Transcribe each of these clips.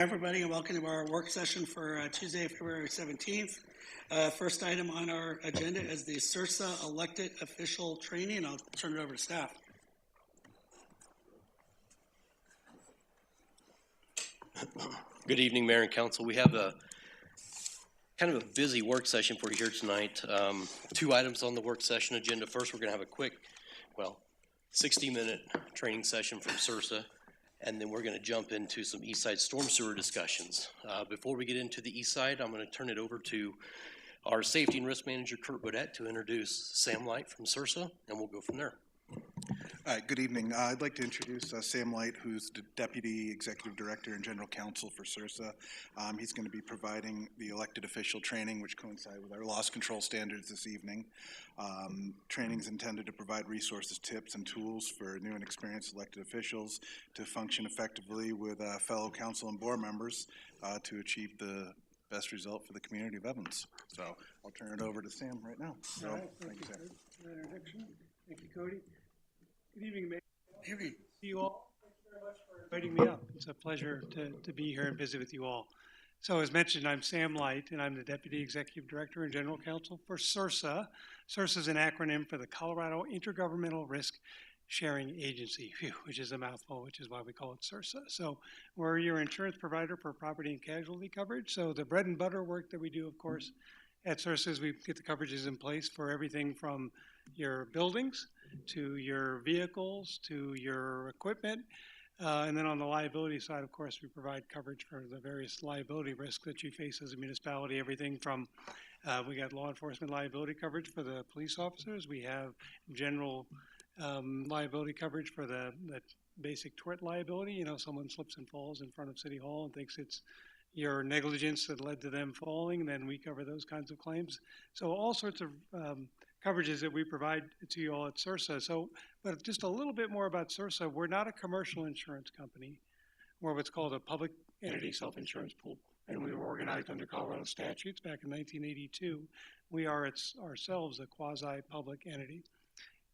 Everybody, and welcome to our work session for Tuesday, February 17th. First item on our agenda is the CIRSA elected official training. I'll turn it over to staff. Good evening, Mayor and Council. We have a kind of a busy work session for you here tonight. Two items on the work session agenda. First, we're going to have a quick, 60-minute training session from CIRSA. And then we're going to jump into some East Side storm sewer discussions. Before we get into the East Side, I'm going to turn it over to our Safety and Risk Manager, Kurt Bodette, to introduce Sam Light from CIRSA, and we'll go from there. Good evening. I'd like to introduce Sam Light, who's the Deputy Executive Director and General Counsel for CIRSA. He's going to be providing the elected official training, which coincides with our loss control standards this evening. Training is intended to provide resources, tips, and tools for new and experienced elected officials to function effectively with fellow council and board members to achieve the best result for the community of Evans. So I'll turn it over to Sam right now. All right, thank you, Sam. For that introduction. Thank you, Cody. Good evening, Mayor. Good evening. See you all. Thank you very much for inviting me up. It's a pleasure to be here and visit with you all. So as mentioned, I'm Sam Light, and I'm the Deputy Executive Director and General Counsel for CIRSA. CIRSA is an acronym for the Colorado Intergovernmental Risk Sharing Agency, which is a mouthful, which is why we call it CIRSA. So we're your insurance provider for property and casualty coverage. So the bread and butter work that we do, of course, at CIRSA is we get the coverages in place for everything from your buildings to your vehicles to your equipment. And then on the liability side, of course, we provide coverage for the various liability risks that you face as a municipality. Everything from, we got law enforcement liability coverage for the police officers. We have general liability coverage for the basic tort liability. You know, someone slips and falls in front of City Hall and thinks it's your negligence that led to them falling, then we cover those kinds of claims. So all sorts of coverages that we provide to you all at CIRSA. So, but just a little bit more about CIRSA. We're not a commercial insurance company. We're what's called a public entity self-insurance pool. And we were organized under Colorado statutes back in 1982. We are ourselves a quasi-public entity.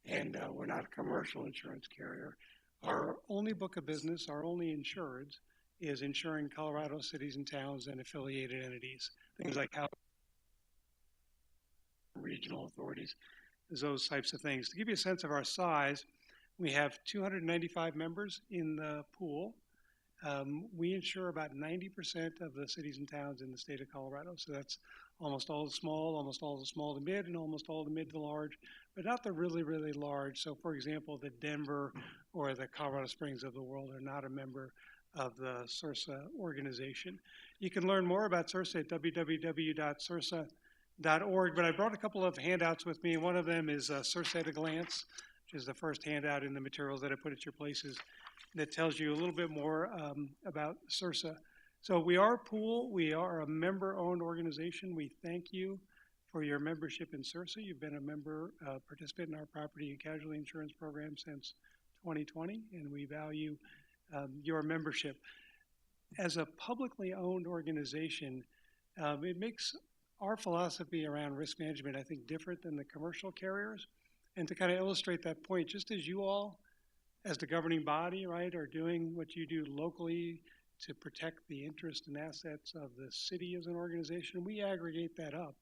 And we're not a commercial insurance carrier. Our only book of business, our only insureds, is insuring Colorado cities and towns and affiliated entities. Things like how regional authorities, those types of things. To give you a sense of our size, we have 295 members in the pool. We insure about 90% of the cities and towns in the state of Colorado. So that's almost all the small, almost all the small to mid, and almost all the mid to large, but not the really, really large. So for example, the Denver or the Colorado Springs of the world are not a member of the CIRSA organization. You can learn more about CIRSA at www.cirsa.org, but I brought a couple of handouts with me. One of them is CIRSA at a Glance, which is the first handout in the materials that I put at your places that tells you a little bit more about CIRSA. So we are a pool. We are a member-owned organization. We thank you for your membership in CIRSA. You've been a member, participant in our property and casualty insurance program since 2020, and we value your membership. As a publicly owned organization, it makes our philosophy around risk management, I think, different than the commercial carriers. And to kind of illustrate that point, just as you all, as the governing body, right, are doing what you do locally to protect the interest and assets of the city as an organization, we aggregate that up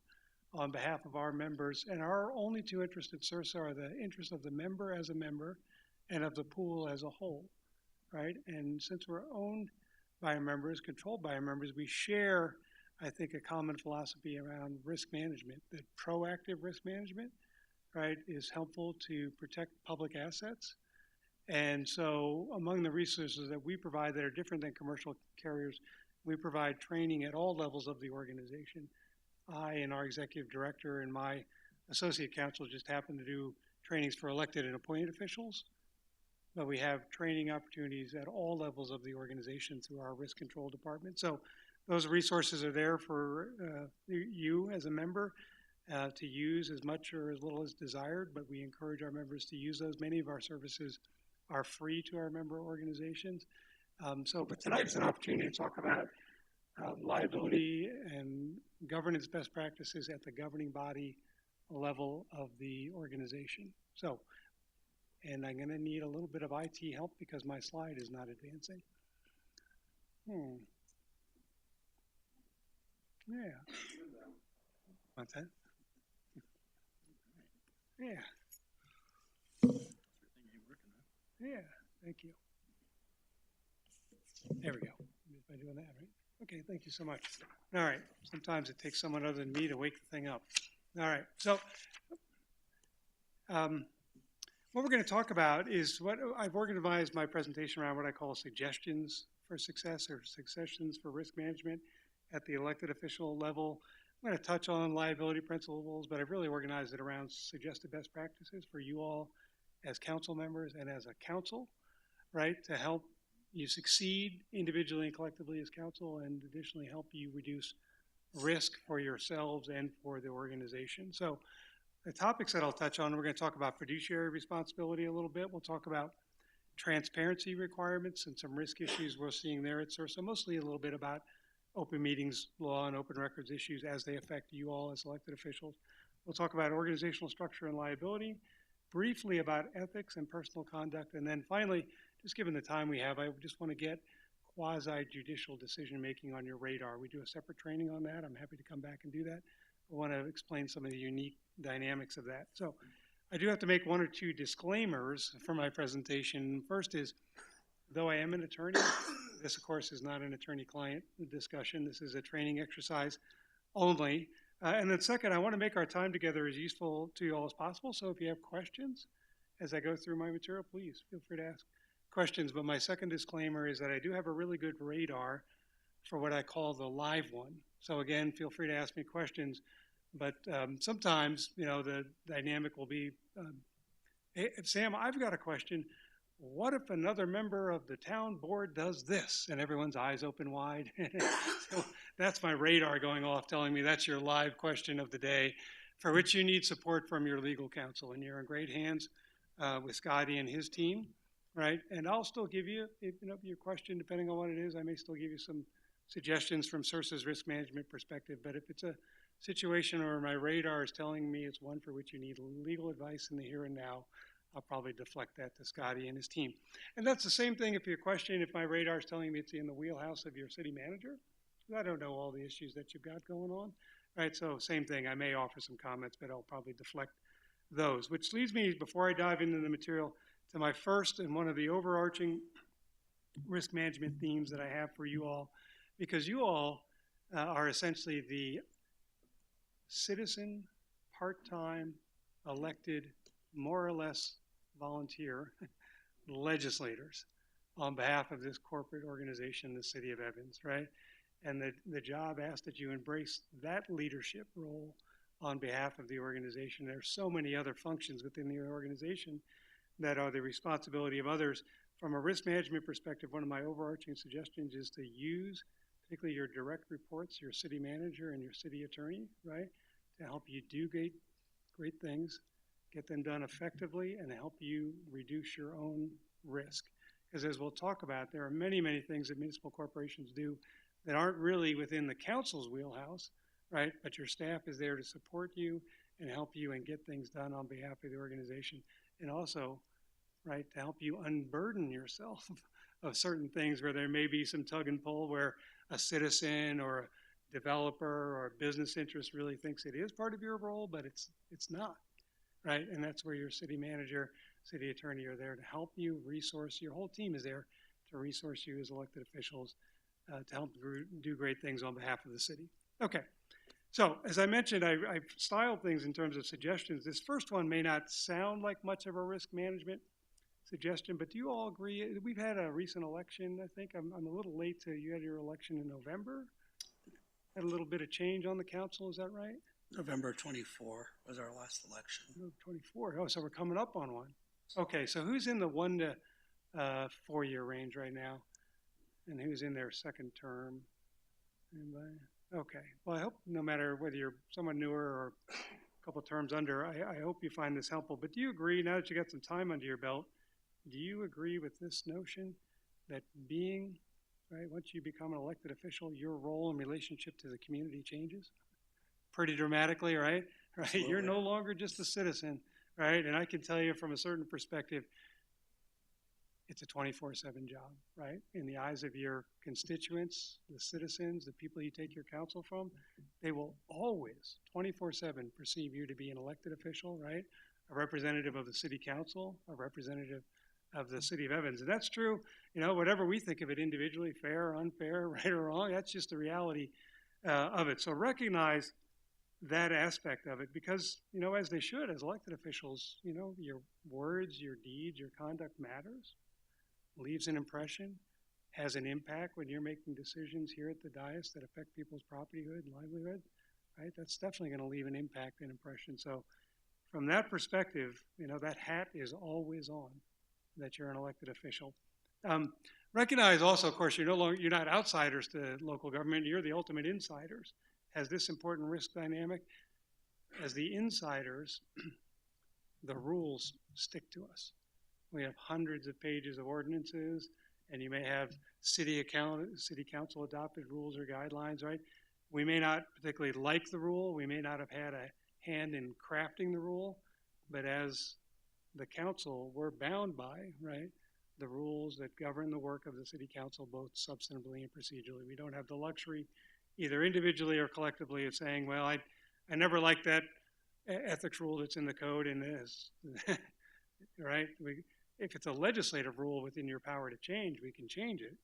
on behalf of our members. And our only two interests at CIRSA are the interests of the member as a member and of the pool as a whole. Right? And since we're owned by our members, controlled by our members, we share, I think, a common philosophy around risk management, that proactive risk management, right, is helpful to protect public assets. And so among the resources that we provide that are different than commercial carriers, we provide training at all levels of the organization. I and our executive director and my associate counsel just happen to do trainings for elected and appointed officials. But we have training opportunities at all levels of the organization through our risk control department. So those resources are there for you as a member to use as much or as little as desired, but we encourage our members to use those. Many of our services are free to our member organizations. But tonight's an opportunity to talk about liability and governance best practices at the governing body level of the organization. So, and I'm going to need a little bit of IT help because my slide is not advancing. Yeah. What's that? Yeah. Yeah, thank you. There we go. By doing that, right? Okay, thank you so much. All right, sometimes it takes someone other than me to wake the thing up. All right, so what we're going to talk about is what I've organized my presentation around what I call suggestions for success or suggestions for risk management at the elected official level. I'm going to touch on liability principles, but I've really organized it around suggested best practices for you all as council members and as a council, right, to help you succeed individually and collectively as council, and additionally help you reduce risk for yourselves and for the organization. So the topics that I'll touch on, we're going to talk about fiduciary responsibility a little bit. We'll talk about transparency requirements and some risk issues we're seeing there at CIRSA, mostly a little bit about open meetings law and open records issues as they affect you all as elected officials. We'll talk about organizational structure and liability, briefly about ethics and personal conduct, and then finally, just given the time we have, I just want to get quasi-judicial decision-making on your radar. We do a separate training on that. I'm happy to come back and do that. I want to explain some of the unique dynamics of that. So I do have to make one or two disclaimers for my presentation. First is, though I am an attorney, this, of course, is not an attorney-client discussion. This is a training exercise only. And then second, I want to make our time together as useful to you all as possible. So if you have questions as I go through my material, please feel free to ask questions. But my second disclaimer is that I do have a really good radar for what I call the live one. So again, feel free to ask me questions. But sometimes, you know, the dynamic will be, hey, Sam, I've got a question. What if another member of the town board does this? And everyone's eyes open wide. So that's my radar going off telling me that's your live question of the day, for which you need support from your legal counsel. And you're in great hands with Scotty and his team, right? And I'll still give you, your question, depending on what it is. I may still give you some suggestions from CIRSA's risk management perspective. But if it's a situation where my radar is telling me it's one for which you need legal advice in the here and now, I'll probably deflect that to Scotty and his team. And that's the same thing if your question, if my radar is telling me it's in the wheelhouse of your city manager. I don't know all the issues that you've got going on, right? So same thing, I may offer some comments, but I'll probably deflect those, which leads me, before I dive into the material, to my first and one of the overarching risk management themes that I have for you all, because you all are essentially the citizen, part-time, elected, more or less volunteer legislators on behalf of this corporate organization, the City of Evans, right? And the job asks that you embrace that leadership role on behalf of the organization. There's so many other functions within the organization that are the responsibility of others. From a risk management perspective, one of my overarching suggestions is to use, particularly your direct reports, your city manager and your city attorney, right, to help you do great things, get them done effectively, and help you reduce your own risk. Because as we'll talk about, there are many, many things that municipal corporations do that aren't really within the council's wheelhouse, right? But your staff is there to support you and help you and get things done on behalf of the organization. And also, right, to help you unburden yourself of certain things where there may be some tug and pull where a citizen or a developer or a business interest really thinks it is part of your role, but it's not. Right, and that's where your city manager, city attorney are there to help you resource. Your whole team is there to resource you as elected officials to help do great things on behalf of the city. Okay, so as I mentioned, I've styled things in terms of suggestions. This first one may not sound like much of a risk management suggestion, but do you all agree? We've had a recent election, I think. I'm a little late to, you had your election in November. Had a little bit of change on the council, is that right? November 24 was our last election. 24. Oh, so we're coming up on one. Okay, so who's in the 1 to 4 year range right now? And who's in their second term? Anybody? Okay. Well, I hope no matter whether you're someone newer or a couple terms under, I hope you find this helpful. But do you agree, now that you got some time under your belt, do you agree with this notion that being, right, once you become an elected official, your role in relationship to the community changes? Pretty dramatically, right? Right. You're no longer just a citizen, right? And I can tell you from a certain perspective, it's a 24/7 job, right? In the eyes of your constituents, the citizens, the people you take your counsel from, they will always 24/7 perceive you to be an elected official, right? A representative of the city council, a representative of the city of Evans. And that's true, whatever we think of it individually, fair or unfair, right or wrong, that's just the reality of it. So recognize that aspect of it because, as they should, as elected officials, your words, your deeds, your conduct matters, leaves an impression, has an impact when you're making decisions here at the dais that affect people's propertyhood and livelihood, right? That's definitely going to leave an impact and impression. So from that perspective, that hat is always on, that you're an elected official. Recognize also, of course, you're not outsiders to local government. You're the ultimate insiders. Has this important risk dynamic? As the insiders, the rules stick to us. We have hundreds of pages of ordinances, and you may have city council adopted rules or guidelines, right? We may not particularly like the rule. We may not have had a hand in crafting the rule, but as the council, we're bound by, right, the rules that govern the work of the city council, both substantively and procedurally. We don't have the luxury, either individually or collectively, of saying, well, I never liked that ethics rule that's in the code and this, right? If it's a legislative rule within your power to change, we can change it,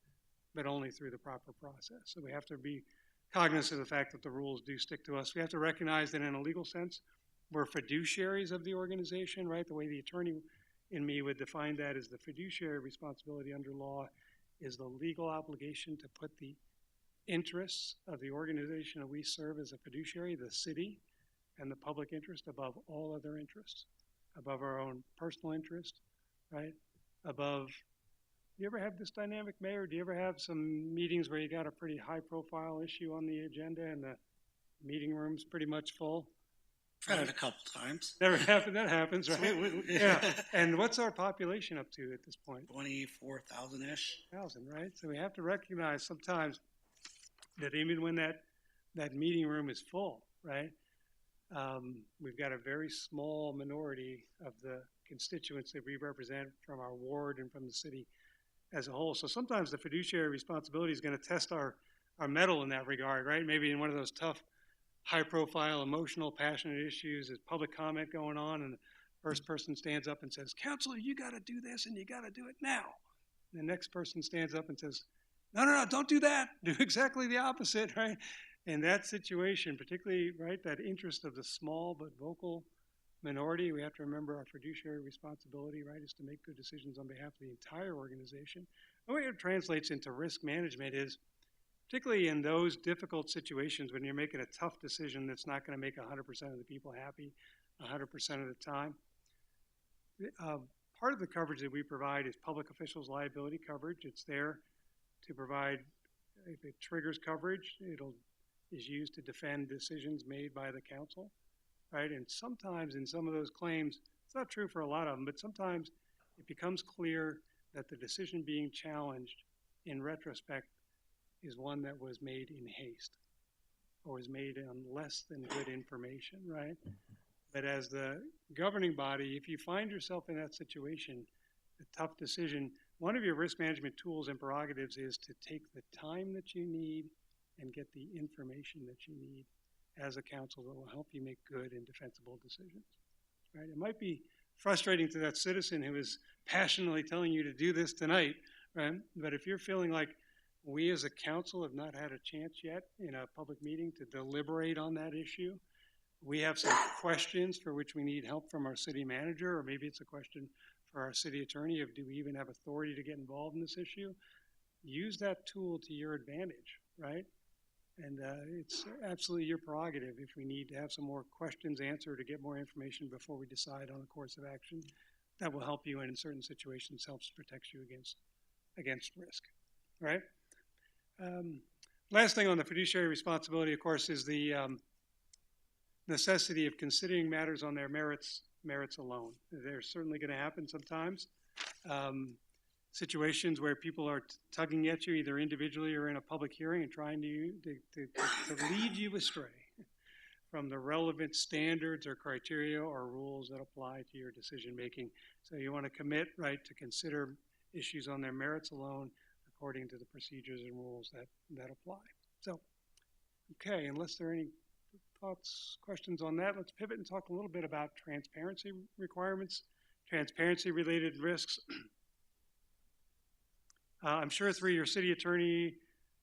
but only through the proper process. So we have to be cognizant of the fact that the rules do stick to us. We have to recognize that in a legal sense, we're fiduciaries of the organization, right? The way the attorney in me would define that is the fiduciary responsibility under law is the legal obligation to put the interests of the organization that we serve as a fiduciary, the city, and the public interest above all other interests, above our own personal interest, right? Above, do you ever have this dynamic, Mayor? Do you ever have some meetings where you got a pretty high-profile issue on the agenda and the meeting room's pretty much full? Tried it a couple times. Never happened. That happens, right? Yeah. And what's our population up to at this point? 24,000-ish. Right? So we have to recognize sometimes that even when that meeting room is full, right, we've got a very small minority of the constituents that we represent from our ward and from the city as a whole. So sometimes the fiduciary responsibility is going to test our mettle in that regard, right? Maybe in one of those tough, high-profile, emotional, passionate issues, there's public comment going on, and the first person stands up and says, "Counselor, you got to do this, and you got to do it now." And the next person stands up and says, No, don't do that. Do exactly the opposite, right? In that situation, particularly, right, that interest of the small but vocal minority, we have to remember our fiduciary responsibility, right, is to make good decisions on behalf of the entire organization. The way it translates into risk management is, particularly in those difficult situations when you're making a tough decision that's not going to make 100% of the people happy 100% of the time. Part of the coverage that we provide is public officials liability coverage. It's there to provide, if it triggers coverage, is used to defend decisions made by the council, right? And sometimes in some of those claims, it's not true for a lot of them, but sometimes it becomes clear that the decision being challenged in retrospect is one that was made in haste or was made on less than good information, right? But as the governing body, if you find yourself in that situation, a tough decision, one of your risk management tools and prerogatives is to take the time that you need and get the information that you need as a council that will help you make good and defensible decisions, right? It might be frustrating to that citizen who is passionately telling you to do this tonight, right? But if you're feeling like we as a council have not had a chance yet in a public meeting to deliberate on that issue, we have some questions for which we need help from our city manager, or maybe it's a question for our city attorney of do we even have authority to get involved in this issue? Use that tool to your advantage, right? And it's absolutely your prerogative if we need to have some more questions answered to get more information before we decide on a course of action. That will help you and in certain situations helps protect you against risk, right? Last thing on the fiduciary responsibility, of course, is the necessity of considering matters on their merits alone. They're certainly going to happen sometimes. Situations where people are tugging at you either individually or in a public hearing and trying to lead you astray from the relevant standards or criteria or rules that apply to your decision making. So you want to commit, right, to consider issues on their merits alone, according to the procedures and rules that apply. So, okay, unless there are any thoughts, questions on that, let's pivot and talk a little bit about transparency requirements, transparency-related risks. I'm sure through your city attorney's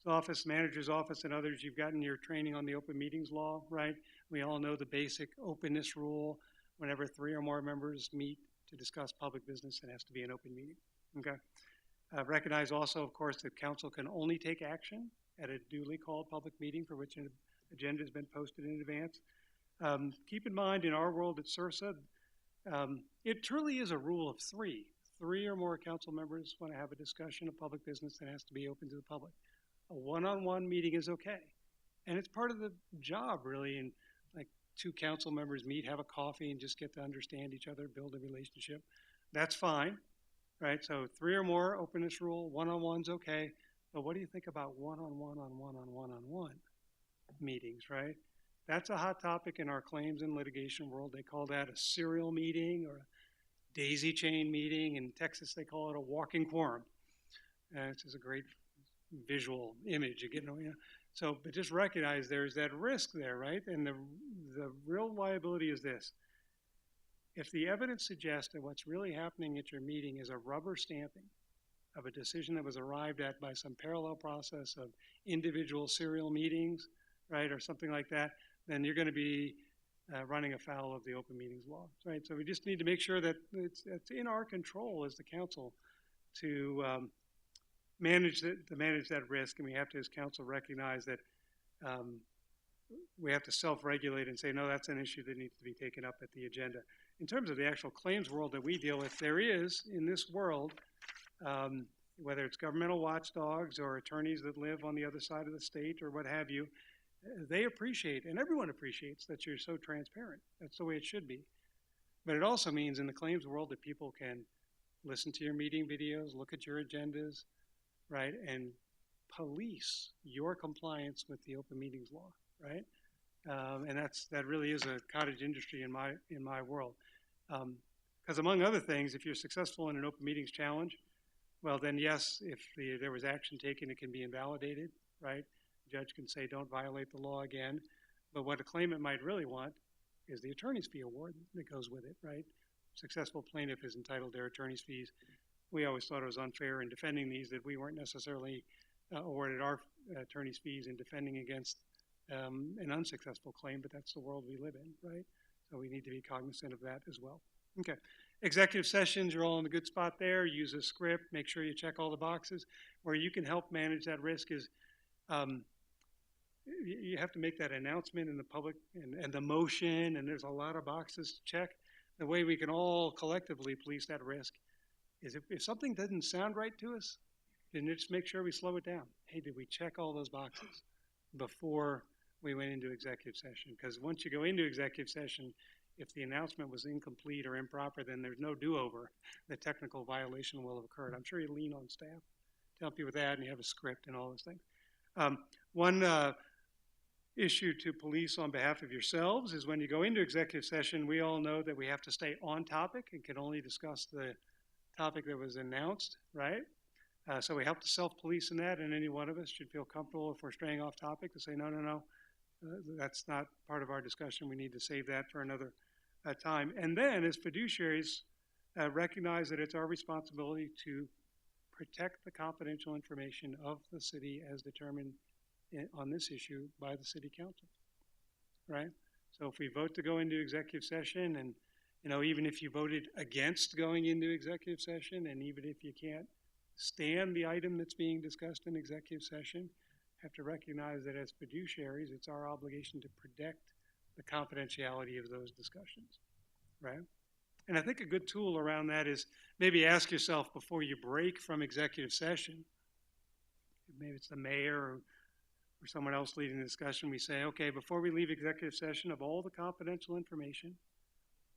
office, manager's office, and others, you've gotten your training on the open meetings law, right? We all know the basic openness rule. Whenever 3 or more members meet to discuss public business, it has to be an open meeting, okay? Recognize also, of course, that council can only take action at a duly called public meeting for which an agenda has been posted in advance. Keep in mind, in our world at CIRSA, it truly is a rule of 3. 3 or more council members want to have a discussion of public business that has to be open to the public. A one-on-one meeting is okay. And it's part of the job, really, and like 2 council members meet, have a coffee, and just get to understand each other, build a relationship. That's fine, right? So 3 or more, openness rule, one-on-one's okay. But what do you think about one-on-one meetings, right? That's a hot topic in our claims and litigation world. They call that a serial meeting or a daisy chain meeting. In Texas, they call it a walking quorum. This is a great visual image. So, but just recognize there's that risk there, right? And the real liability is this. If the evidence suggests that what's really happening at your meeting is a rubber stamping of a decision that was arrived at by some parallel process of individual serial meetings, right, or something like that, then you're going to be running afoul of the open meetings law, right? So we just need to make sure that it's in our control as the council to manage that risk, and we have to, as council, recognize that we have to self-regulate and say, no, that's an issue that needs to be taken up at the agenda. In terms of the actual claims world that we deal with, there is, in this world, whether it's governmental watchdogs or attorneys that live on the other side of the state or what have you, they appreciate, and everyone appreciates, that you're so transparent. That's the way it should be. But it also means in the claims world that people can listen to your meeting videos, look at your agendas, right, and police your compliance with the open meetings law, right? And that really is a cottage industry in my world. Because among other things, if you're successful in an open meetings challenge, well, then yes, if there was action taken, it can be invalidated, right? The judge can say, don't violate the law again. But what a claimant might really want is the attorney's fee award that goes with it, right? Successful plaintiff is entitled to their attorney's fees. We always thought it was unfair in defending these that we weren't necessarily awarded our attorney's fees in defending against an unsuccessful claim, but that's the world we live in, right? So we need to be cognizant of that as well. Okay. Executive sessions, you're all in a good spot there. Use a script. Make sure you check all the boxes. Where you can help manage that risk is you have to make that announcement in the public and the motion, and there's a lot of boxes to check. The way we can all collectively police that risk is if something doesn't sound right to us, then just make sure we slow it down. Hey, did we check all those boxes before we went into executive session? Because once you go into executive session, if the announcement was incomplete or improper, then there's no do-over. The technical violation will have occurred. I'm sure you lean on staff to help you with that, and you have a script and all those things. One issue to police on behalf of yourselves is when you go into executive session, we all know that we have to stay on topic and can only discuss the topic that was announced, right? So we help to self-police in that, and any one of us should feel comfortable if we're straying off topic to say, no, that's not part of our discussion. We need to save that for another time. And then as fiduciaries, recognize that it's our responsibility to protect the confidential information of the city as determined on this issue by the city council, right? So if we vote to go into executive session, and even if you voted against going into executive session, and even if you can't stand the item that's being discussed in executive session, have to recognize that as fiduciaries, it's our obligation to protect the confidentiality of those discussions, right? And I think a good tool around that is maybe ask yourself before you break from executive session, maybe it's the mayor or someone else leading the discussion, we say, okay, before we leave executive session, of all the confidential information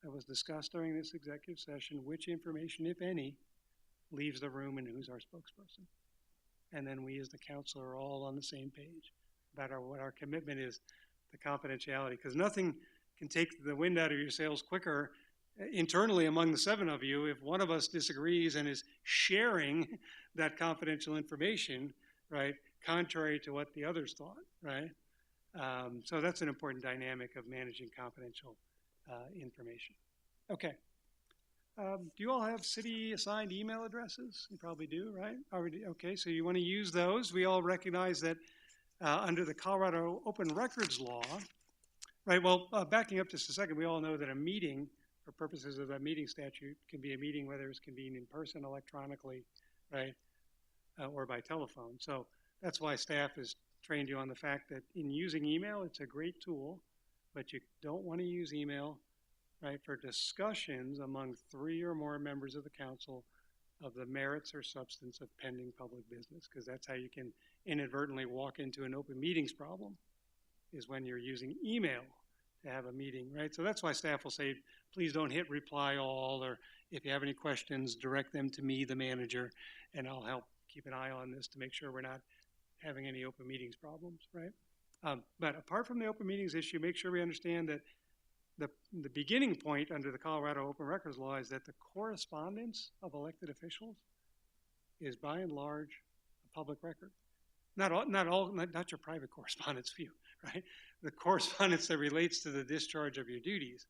that was discussed during this executive session, which information, if any, leaves the room and who's our spokesperson? And then we as the council are all on the same page about what our commitment is to confidentiality, because nothing can take the wind out of your sails quicker internally among the 7 of you if one of us disagrees and is sharing that confidential information, right, contrary to what the others thought, right? So that's an important dynamic of managing confidential information. Okay. Do you all have city-assigned email addresses? You probably do, right? Already. Okay, so you want to use those. We all recognize that under the Colorado Open Records Law, right? Well, backing up just a second, we all know that a meeting, for purposes of that meeting statute, can be a meeting whether it's convened in person, electronically, right, or by telephone. So that's why staff has trained you on the fact that in using email, it's a great tool, but you don't want to use email, right, for discussions among 3 or more members of the council of the merits or substance of pending public business, because that's how you can inadvertently walk into an open meetings problem, is when you're using email to have a meeting, right? So that's why staff will say, please don't hit reply all, or if you have any questions, direct them to me, the manager, and I'll help keep an eye on this to make sure we're not having any open meetings problems, right? But apart from the open meetings issue, make sure we understand that the beginning point under the Colorado Open Records Law is that the correspondence of elected officials is by and large a public record. Not your private correspondence view, right? The correspondence that relates to the discharge of your duties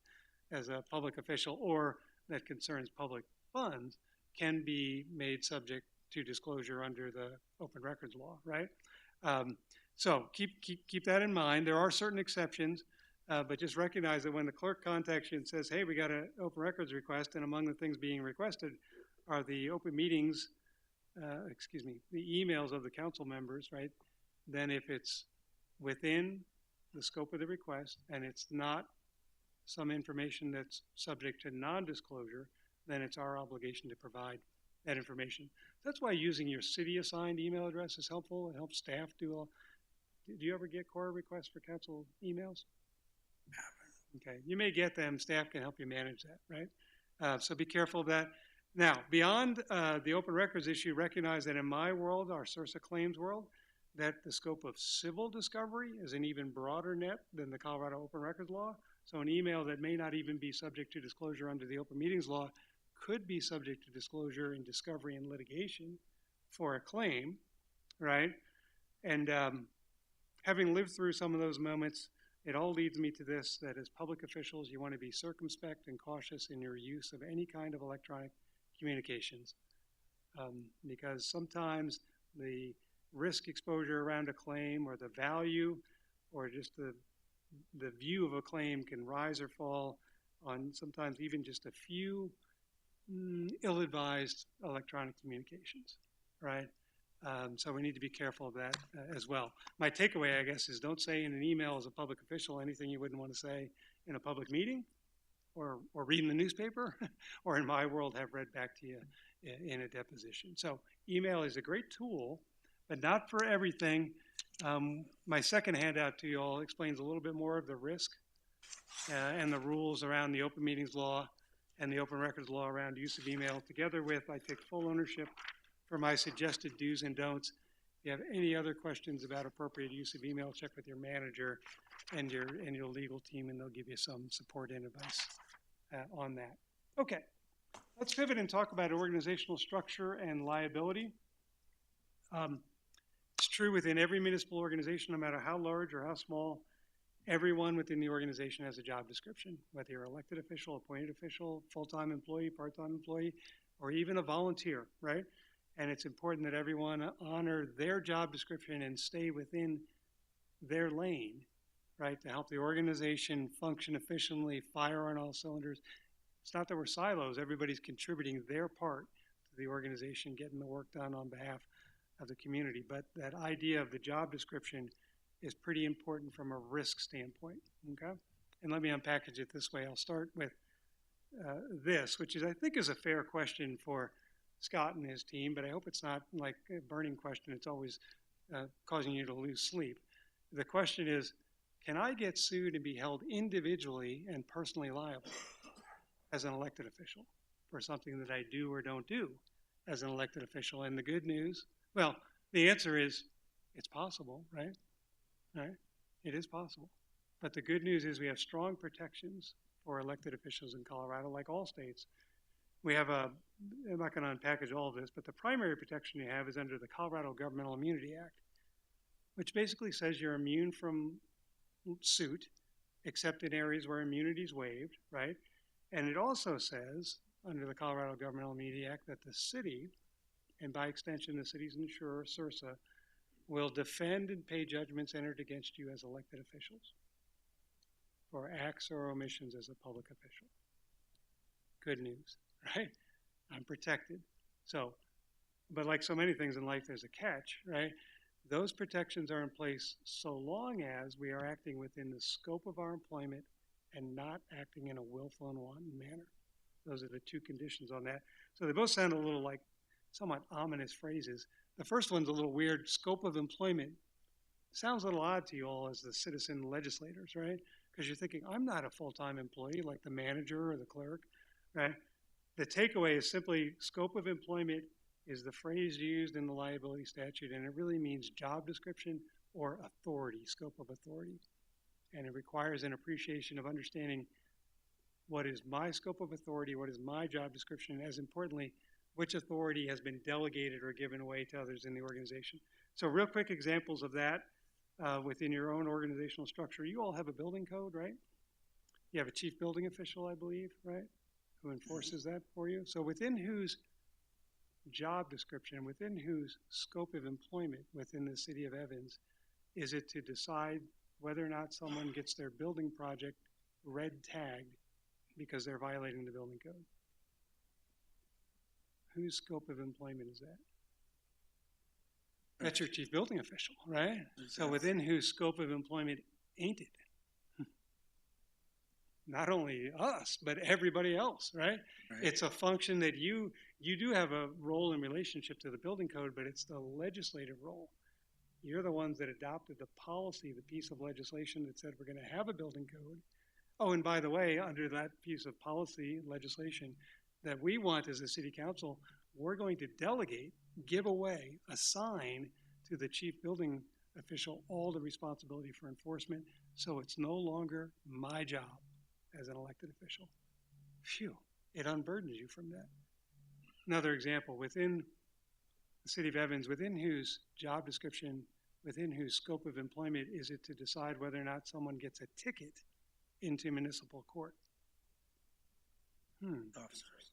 as a public official or that concerns public funds can be made subject to disclosure under the Open Records Law, right? So keep that in mind. There are certain exceptions, but just recognize that when the clerk contacts you and says, hey, we got an open records request, and among the things being requested are the open meetings, the emails of the council members, right? Then if it's within the scope of the request and it's not some information that's subject to non-disclosure, then it's our obligation to provide that information. That's why using your city-assigned email address is helpful. It helps staff do you ever get core requests for council emails? Okay, you may get them. Staff can help you manage that, right? So be careful of that. Now, beyond the open records issue, recognize that in my world, our SRSA claims world, that the scope of civil discovery is an even broader net than the Colorado Open Records Law. So an email that may not even be subject to disclosure under the Open Meetings Law could be subject to disclosure in discovery and litigation for a claim, right? And having lived through some of those moments, it all leads me to this, that as public officials, you want to be circumspect and cautious in your use of any kind of electronic communications, because sometimes the risk exposure around a claim or the value or just the view of a claim can rise or fall on sometimes even just a few ill-advised electronic communications, right? So we need to be careful of that as well. My takeaway, I guess, is don't say in an email as a public official anything you wouldn't want to say in a public meeting or read in the newspaper or in my world have read back to you in a deposition. So email is a great tool, but not for everything. My second handout to you all explains a little bit more of the risk and the rules around the Open Meetings Law and the Open Records Law around use of email, together with I take full ownership for my suggested do's and don'ts. If you have any other questions about appropriate use of email, check with your manager and your legal team, and they'll give you some support and advice on that. Okay, let's pivot and talk about organizational structure and liability. It's true within every municipal organization, no matter how large or how small, everyone within the organization has a job description, whether you're an elected official, appointed official, full-time employee, part-time employee, or even a volunteer, right? And it's important that everyone honor their job description and stay within their lane, right, to help the organization function efficiently, fire on all cylinders. It's not that we're silos. Everybody's contributing their part to the organization, getting the work done on behalf of the community. But that idea of the job description is pretty important from a risk standpoint, okay? And let me unpackage it this way. I'll start with this, which is, I think, is a fair question for Scott and his team, but I hope it's not like a burning question. It's always causing you to lose sleep. The question is, can I get sued and be held individually and personally liable as an elected official for something that I do or don't do as an elected official? And the good news, well, the answer is it's possible, right? Right? It is possible. But the good news is we have strong protections for elected officials in Colorado, like all states, we have I'm not going to unpackage all of this, but the primary protection you have is under the Colorado Governmental Immunity Act, which basically says you're immune from suit, except in areas where immunity is waived, right? And it also says, under the Colorado Governmental Immunity Act, that the city, and by extension the city's insurer, CIRSA, will defend and pay judgments entered against you as elected officials for acts or omissions as a public official. Good news, right? I'm protected. So, but like so many things in life, there's a catch, right? Those protections are in place so long as we are acting within the scope of our employment and not acting in a willful and wanton manner. Those are the two conditions on that. So they both sound a little like somewhat ominous phrases. The first one's a little weird. Scope of employment sounds a little odd to you all as the citizen legislators, right? Because you're thinking, I'm not a full-time employee like the manager or the clerk, right? The takeaway is simply scope of employment is the phrase used in the liability statute, and it really means job description or authority, scope of authority. And it requires an appreciation of understanding what is my scope of authority, what is my job description, and as importantly, which authority has been delegated or given away to others in the organization. So real quick examples of that within your own organizational structure. You all have a building code, right? You have a chief building official, I believe, right, who enforces that for you. So within whose job description, within whose scope of employment within the city of Evans is it to decide whether or not someone gets their building project red tagged because they're violating the building code? Whose scope of employment is that? That's your chief building official, right? So within whose scope of employment ain't it? Not only us, but everybody else, right? It's a function that you do have a role in relationship to the building code, but it's the legislative role. You're the ones that adopted the policy, the piece of legislation that said we're going to have a building code. Oh, and by the way, under that piece of policy legislation that we want as a city council, we're going to delegate, give away, assign to the chief building official all the responsibility for enforcement, so it's no longer my job as an elected official. Phew, it unburdens you from that. Another example, within the city of Evans, within whose job description, within whose scope of employment is it to decide whether or not someone gets a ticket into municipal court? Officers.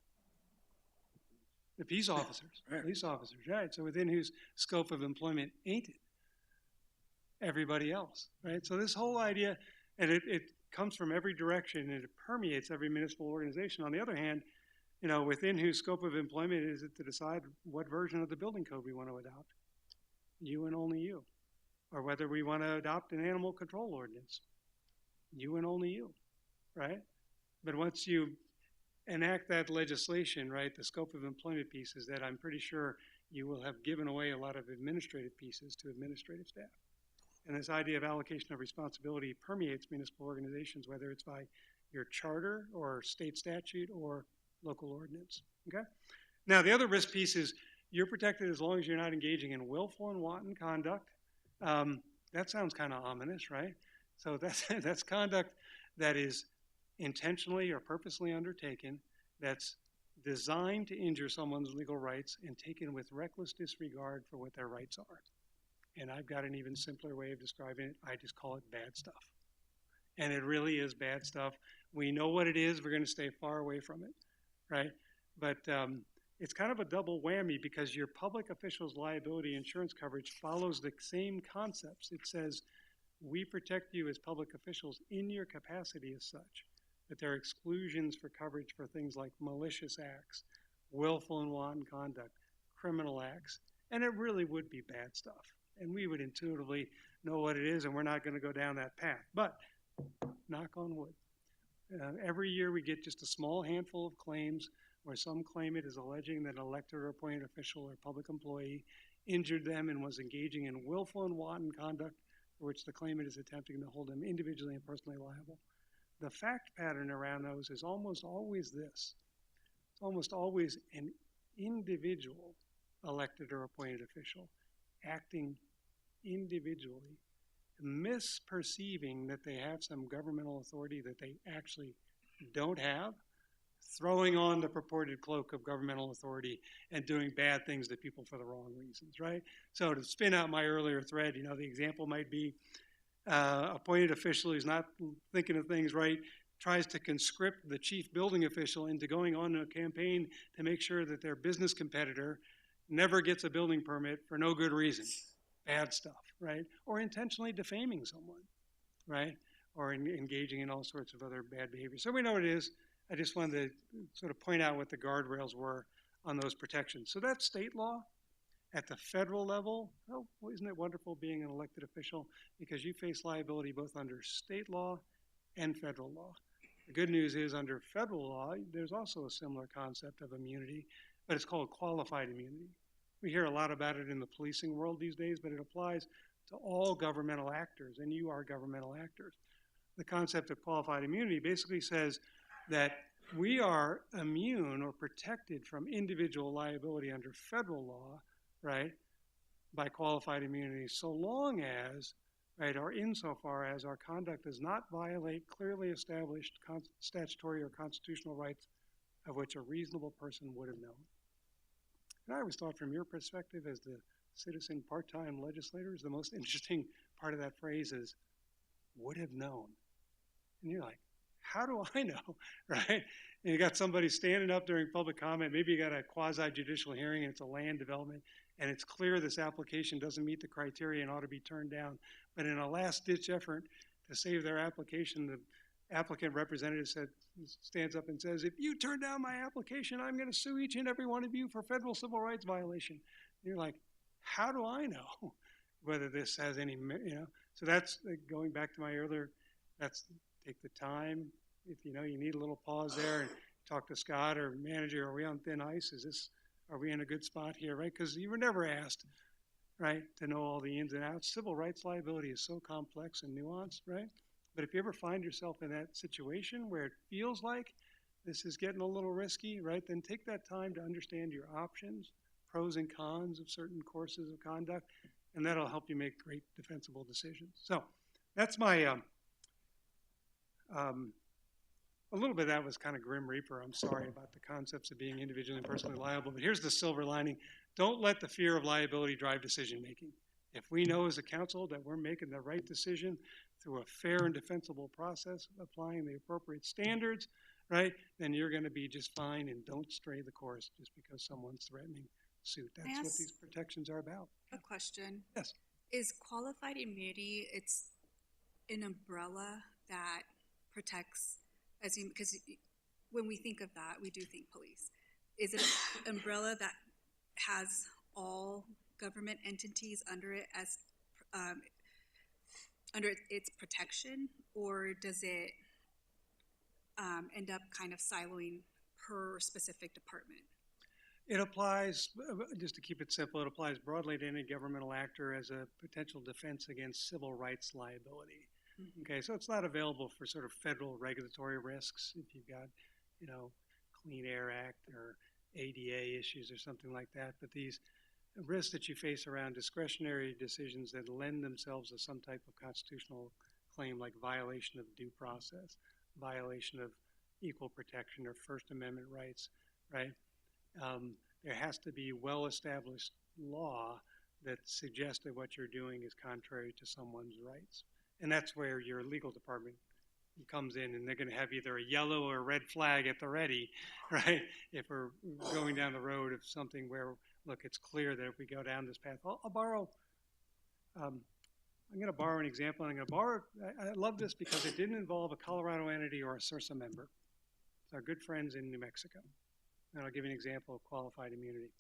The peace officers, Right. police officers, right? So within whose scope of employment ain't it? Everybody else, right? So this whole idea, and it comes from every direction and it permeates every municipal organization. On the other hand, within whose scope of employment is it to decide what version of the building code we want to adopt? You and only you. Or whether we want to adopt an animal control ordinance. You and only you, right? But once you enact that legislation, right, the scope of employment piece is that I'm pretty sure you will have given away a lot of administrative pieces to administrative staff. And this idea of allocation of responsibility permeates municipal organizations, whether it's by your charter or state statute or local ordinance, okay? Now, the other risk piece is you're protected as long as you're not engaging in willful and wanton conduct. That sounds kind of ominous, right? So that's conduct that is intentionally or purposely undertaken, that's designed to injure someone's legal rights and taken with reckless disregard for what their rights are. And I've got an even simpler way of describing it. I just call it bad stuff. And it really is bad stuff. We know what it is. We're going to stay far away from it, right? But it's kind of a double whammy because your public officials' liability insurance coverage follows the same concepts. It says, we protect you as public officials in your capacity as such, but there are exclusions for coverage for things like malicious acts, willful and wanton conduct, criminal acts, and it really would be bad stuff. And we would intuitively know what it is, and we're not going to go down that path. But, knock on wood, every year we get just a small handful of claims where some claimant is alleging that an elected or appointed official or public employee injured them and was engaging in willful and wanton conduct for which the claimant is attempting to hold them individually and personally liable. The fact pattern around those is almost always this. It's almost always an individual elected or appointed official acting individually, misperceiving that they have some governmental authority that they actually don't have, throwing on the purported cloak of governmental authority and doing bad things to people for the wrong reasons, right? So to spin out my earlier thread, the example might be appointed official who's not thinking of things right, tries to conscript the chief building official into going on a campaign to make sure that their business competitor never gets a building permit for no good reason. Bad stuff, right? Or intentionally defaming someone, right? Or engaging in all sorts of other bad behavior. So we know what it is. I just wanted to sort of point out what the guardrails were on those protections. So that's state law. At the federal level, oh, well, isn't it wonderful being an elected official? Because you face liability both under state law and federal law. The good news is under federal law, there's also a similar concept of immunity, but it's called qualified immunity. We hear a lot about it in the policing world these days, but it applies to all governmental actors, and you are governmental actors. The concept of qualified immunity basically says that we are immune or protected from individual liability under federal law, right, by qualified immunity, so long as, right, or insofar as our conduct does not violate clearly established statutory or constitutional rights of which a reasonable person would have known. And I always thought from your perspective as the citizen part-time legislators, the most interesting part of that phrase is would have known. And you're like, how do I know, right? And you got somebody standing up during public comment, maybe you got a quasi-judicial hearing and it's a land development, and it's clear this application doesn't meet the criteria and ought to be turned down. But in a last-ditch effort to save their application, the applicant representative stands up and says, if you turn down my application, I'm going to sue each and every one of you for federal civil rights violation. And you're like, how do I know whether this has any, So that's going back to my earlier, that's take the time. If you need a little pause there and talk to Scott or manager, are we on thin ice? Are we in a good spot here, right? Because you were never asked, right, to know all the ins and outs. Civil rights liability is so complex and nuanced, right? But if you ever find yourself in that situation where it feels like this is getting a little risky, right, then take that time to understand your options, pros and cons of certain courses of conduct, and that'll help you make great defensible decisions. So that's my, a little bit of that was kind of Grim Reaper. I'm sorry about the concepts of being individually and personally liable, but here's the silver lining. Don't let the fear of liability drive decision making. If we know as a council that we're making the right decision through a fair and defensible process, applying the appropriate standards, right, then you're going to be just fine, and don't stray the course just because someone's threatening suit. That's what these protections are about. A question. Yes. Is qualified immunity, it's an umbrella that protects, because when we think of that, we do think police. Is it an umbrella that has all government entities under it as under its protection, or does it end up kind of siloing per specific department? It applies, just to keep it simple, it applies broadly to any governmental actor as a potential defense against civil rights liability. Mm-hmm. Okay, so it's not available for sort of federal regulatory risks if you've got, Clean Air Act or ADA issues or something like that. But these risks that you face around discretionary decisions that lend themselves to some type of constitutional claim, like violation of due process, violation of equal protection or First Amendment rights, right? There has to be well-established law that suggests that what you're doing is contrary to someone's rights. And that's where your legal department comes in, and they're going to have either a yellow or a red flag at the ready, right? If we're going down the road of something where, look, it's clear that if we go down this path, I'm going to borrow an example. And I love this because it didn't involve a Colorado entity or a CIRSA member. It's our good friends in New Mexico. And I'll give you an example of qualified immunity.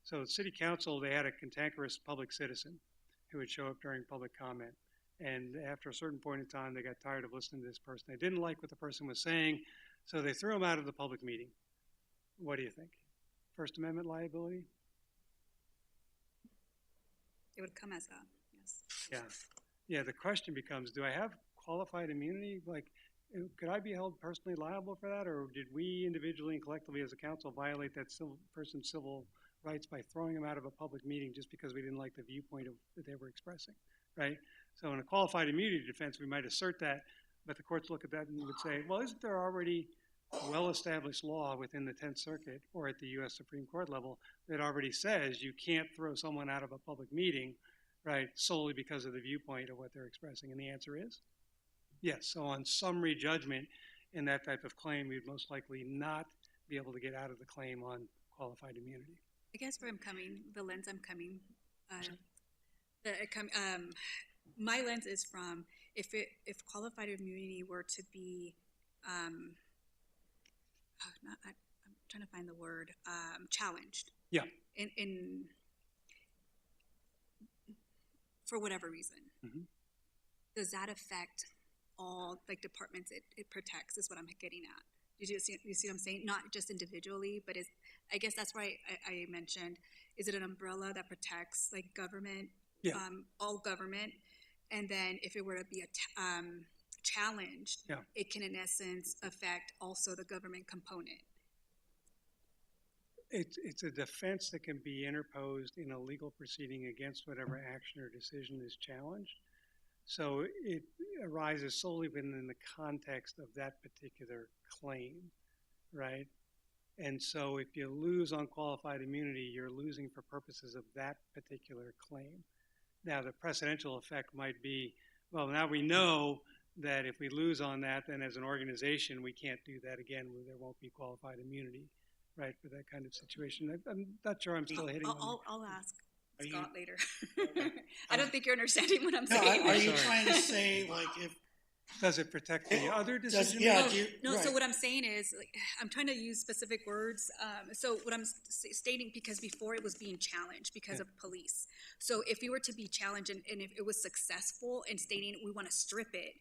So the city council, they had a cantankerous public citizen who would show up during public comment. And after a certain point in time, they got tired of listening to this person. They didn't like what the person was saying, so they threw him out of the public meeting. What do you think? First Amendment liability? It would come as that, yes. Yeah, the question becomes, do I have qualified immunity? Like, could I be held personally liable for that, or did we individually and collectively as a council violate that person's civil rights by throwing him out of a public meeting just because we didn't like the viewpoint that they were expressing, right? So in a qualified immunity defense, we might assert that, but the courts look at that and would say, well, isn't there already well-established law within the 10th Circuit or at the U.S. Supreme Court level that already says you can't throw someone out of a public meeting, right, solely because of the viewpoint of what they're expressing? And the answer is yes. So on summary judgment in that type of claim, we'd most likely not be able to get out of the claim on qualified immunity. I guess where I'm coming, the lens I'm coming, my lens is from if qualified immunity were to be, I'm trying to find the word, challenged. Yeah. In for whatever reason, does that affect all like departments it protects? Is what I'm getting at. You see what I'm saying? Not just individually, but I guess that's why I mentioned, is it an umbrella that protects like government, all government? And then if it were to be challenged, it can in essence affect also the government component. It's a defense that can be interposed in a legal proceeding against whatever action or decision is challenged. So it arises solely within the context of that particular claim, right? And so if you lose on qualified immunity, you're losing for purposes of that particular claim. Now, the precedential effect might be, well, now we know that if we lose on that, then as an organization, we can't do that again. There won't be qualified immunity, right, for that kind of situation. I'm not sure I'm still hitting on I'll ask Are Scott you- later. I don't think you're understanding what I'm No, saying. are you Sorry. trying to say, like, if, Does it protect the other decision? yeah, No, do you- no, so right. what I'm saying is, like, I'm trying to use specific words. So what I'm stating, because before it was being challenged because of police. So if we were to be challenged and if it was successful in stating we want to strip it,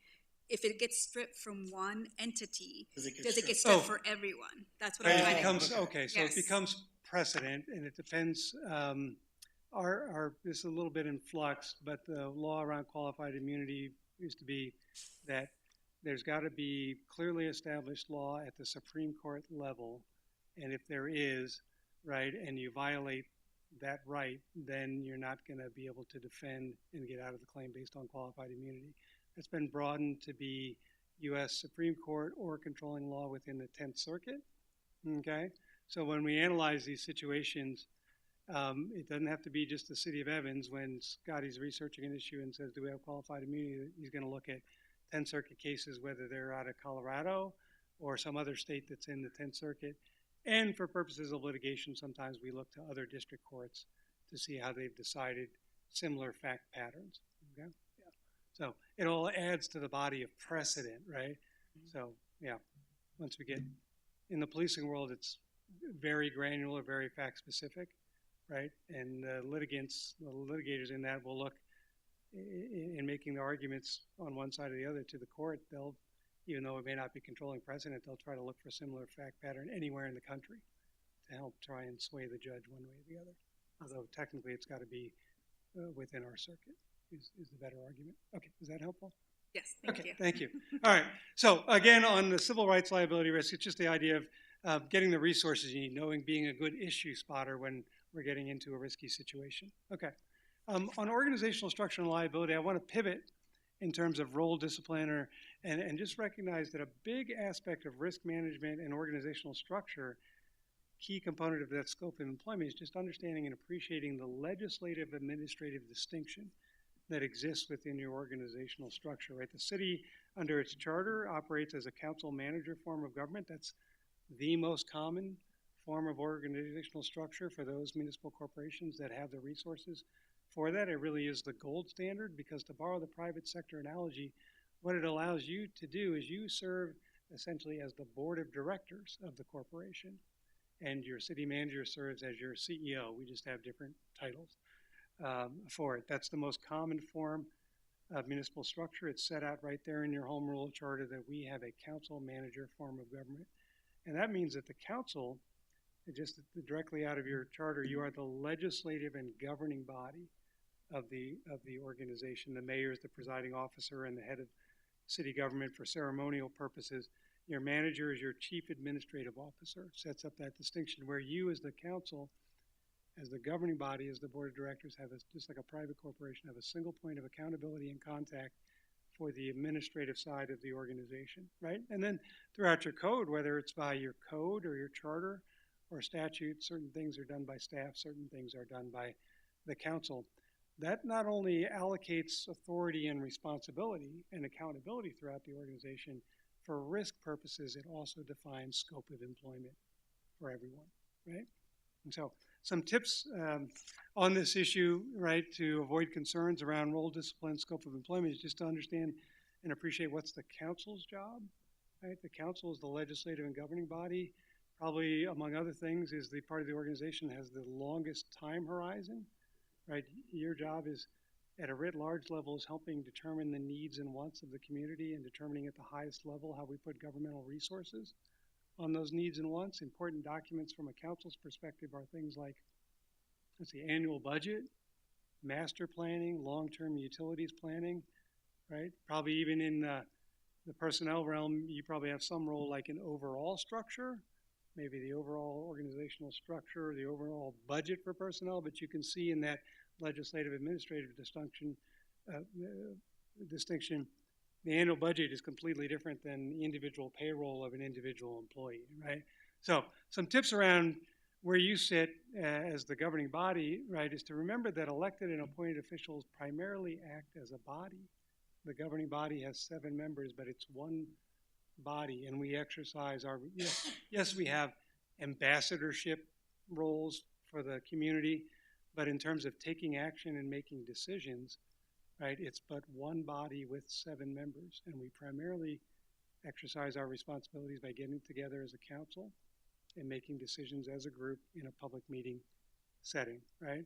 if it gets stripped from one entity, Does it get does it get stripped? stripped for everyone? That's what I'm It trying to. becomes, okay, so Yes. it becomes precedent, and it depends, this is a little bit in flux, but the law around qualified immunity used to be that there's got to be clearly established law at the Supreme Court level, and if there is, right, and you violate that right, then you're not going to be able to defend and get out of the claim based on qualified immunity. It's been broadened to be U.S. Supreme Court or controlling law within the 10th Circuit, okay? So when we analyze these situations, it doesn't have to be just the city of Evans. When Scotty's researching an issue and says, do we have qualified immunity, he's going to look at 10th Circuit cases, whether they're out of Colorado or some other state that's in the 10th Circuit. And for purposes of litigation, sometimes we look to other district courts to see how they've decided similar fact patterns. Okay? Yeah. So it all adds to the body of precedent, right? So, yeah, once we get in the policing world, it's very granular, very fact specific, right? And the litigators in that will look in making the arguments on one side or the other to the court. They'll, even though it may not be controlling precedent, they'll try to look for a similar fact pattern anywhere in the country to help try and sway the judge one way or the other. Although technically it's got to be within our circuit is the better argument. Okay, is that helpful? Yes, thank Okay, you. thank you. All right, so again, on the civil rights liability risk, it's just the idea of getting the resources you need, knowing, being a good issue spotter when we're getting into a risky situation. Okay. On organizational structure and liability, I want to pivot in terms of role discipline and just recognize that a big aspect of risk management and organizational structure, key component of that scope of employment, is just understanding and appreciating the legislative administrative distinction that exists within your organizational structure, right? The city, under its charter, operates as a council manager form of government. That's the most common form of organizational structure for those municipal corporations that have the resources for that. It really is the gold standard, because to borrow the private sector analogy, what it allows you to do is you serve essentially as the board of directors of the corporation, and your city manager serves as your CEO. We just have different titles for it. That's the most common form of municipal structure. It's set out right there in your home rule charter that we have a council manager form of government. And that means that the council, just directly out of your charter, you are the legislative and governing body of the organization. The mayor is the presiding officer and the head of city government for ceremonial purposes. Your manager is your chief administrative officer, sets up that distinction where you as the council, as the governing body, as the board of directors, have just like a private corporation, have a single point of accountability and contact for the administrative side of the organization, right? And then throughout your code, whether it's by your code or your charter or statute, certain things are done by staff, certain things are done by the council. That not only allocates authority and responsibility and accountability throughout the organization, for risk purposes, it also defines scope of employment for everyone, right? And so some tips on this issue, right, to avoid concerns around role, discipline, scope of employment is just to understand and appreciate what's the council's job, right? The council is the legislative and governing body. Probably, among other things, is the part of the organization that has the longest time horizon, right? Your job is, at a writ large level, is helping determine the needs and wants of the community and determining at the highest level how we put governmental resources on those needs and wants. Important documents from a council's perspective are things like, let's see, annual budget, master planning, long-term utilities planning, right? Probably even in the personnel realm, you probably have some role like an overall structure, maybe the overall organizational structure, the overall budget for personnel, but you can see in that legislative administrative distinction, the annual budget is completely different than the individual payroll of an individual employee, right? So some tips around where you sit as the governing body, right, is to remember that elected and appointed officials primarily act as a body. The governing body has 7 members, but it's one body, and we exercise our, yes, we have ambassadorship roles for the community, but in terms of taking action and making decisions, right, it's but one body with 7 members, and we primarily exercise our responsibilities by getting together as a council and making decisions as a group in a public meeting setting, right?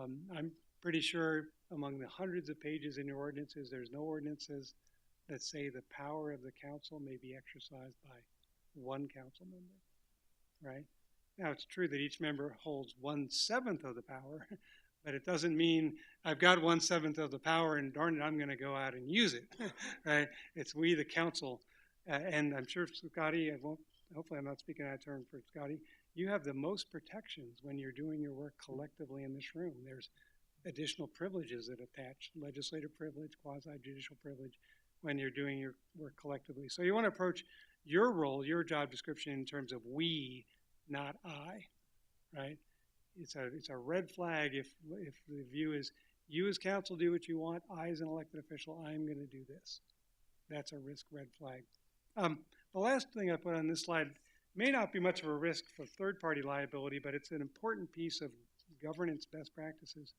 I'm pretty sure among the hundreds of pages in your ordinances, there's no ordinances that say the power of the council may be exercised by one council member, right? Now, it's true that each member holds 1/7 of the power, but it doesn't mean I've got 1/7 of the power and darn it, I'm going to go out and use it, right? It's we, the council, and I'm sure Scotty, hopefully I'm not speaking out of turn for Scotty, you have the most protections when you're doing your work collectively in this room. There's additional privileges that attach, legislative privilege, quasi-judicial privilege, when you're doing your work collectively. So you want to approach your role, your job description in terms of we, not I, right? It's a red flag if the view is you as council do what you want, I as an elected official, I'm going to do this. That's a risk red flag. The last thing I put on this slide may not be much of a risk for third-party liability, but it's an important piece of governance best practices.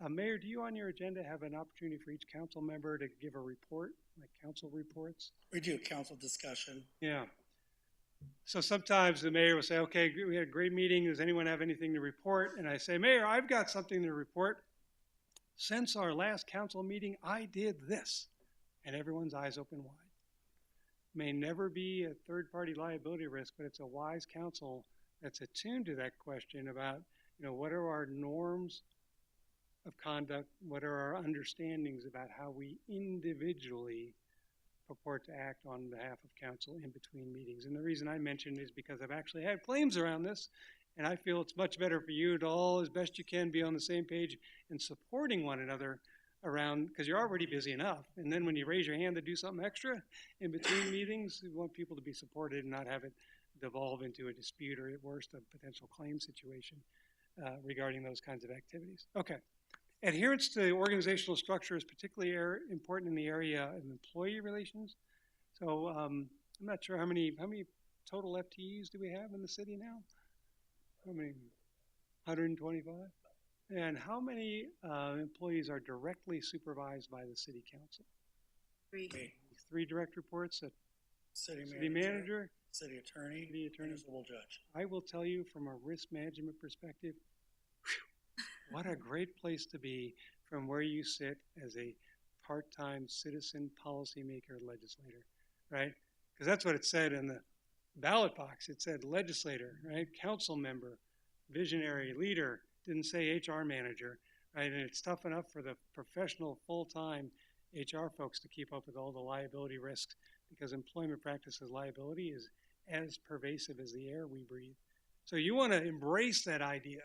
Mayor, do you on your agenda have an opportunity for each council member to give a report, like council reports? We do council discussion. Yeah. So sometimes the mayor will say, okay, we had a great meeting. Does anyone have anything to report? And I say, Mayor, I've got something to report. Since our last council meeting, I did this. And everyone's eyes open wide. May never be a third-party liability risk, but it's a wise council that's attuned to that question about, what are our norms of conduct? What are our understandings about how we individually purport to act on behalf of council in between meetings? And the reason I mention it is because I've actually had claims around this, and I feel it's much better for you to all, as best you can, be on the same page and supporting one another around, because you're already busy enough. And then when you raise your hand to do something extra in between meetings, we want people to be supported and not have it devolve into a dispute or, at worst, a potential claim situation regarding those kinds of activities. Okay. Adherence to organizational structure is particularly important in the area of employee relations. So I'm not sure how many total FTEs do we have in the city now? How many? 125? And how many employees are directly supervised by the city council? 3. 3 direct reports, a City city manager, city attorney, municipal judge. I will tell you from a risk management perspective, what a great place to be from where you sit as a part-time citizen policymaker legislator, right? Because that's what it said in the ballot box. It said legislator, right? Council member, visionary, leader. Didn't say HR manager, right? And it's tough enough for the professional full-time HR folks to keep up with all the liability risks because employment practices liability is as pervasive as the air we breathe. So you want to embrace that idea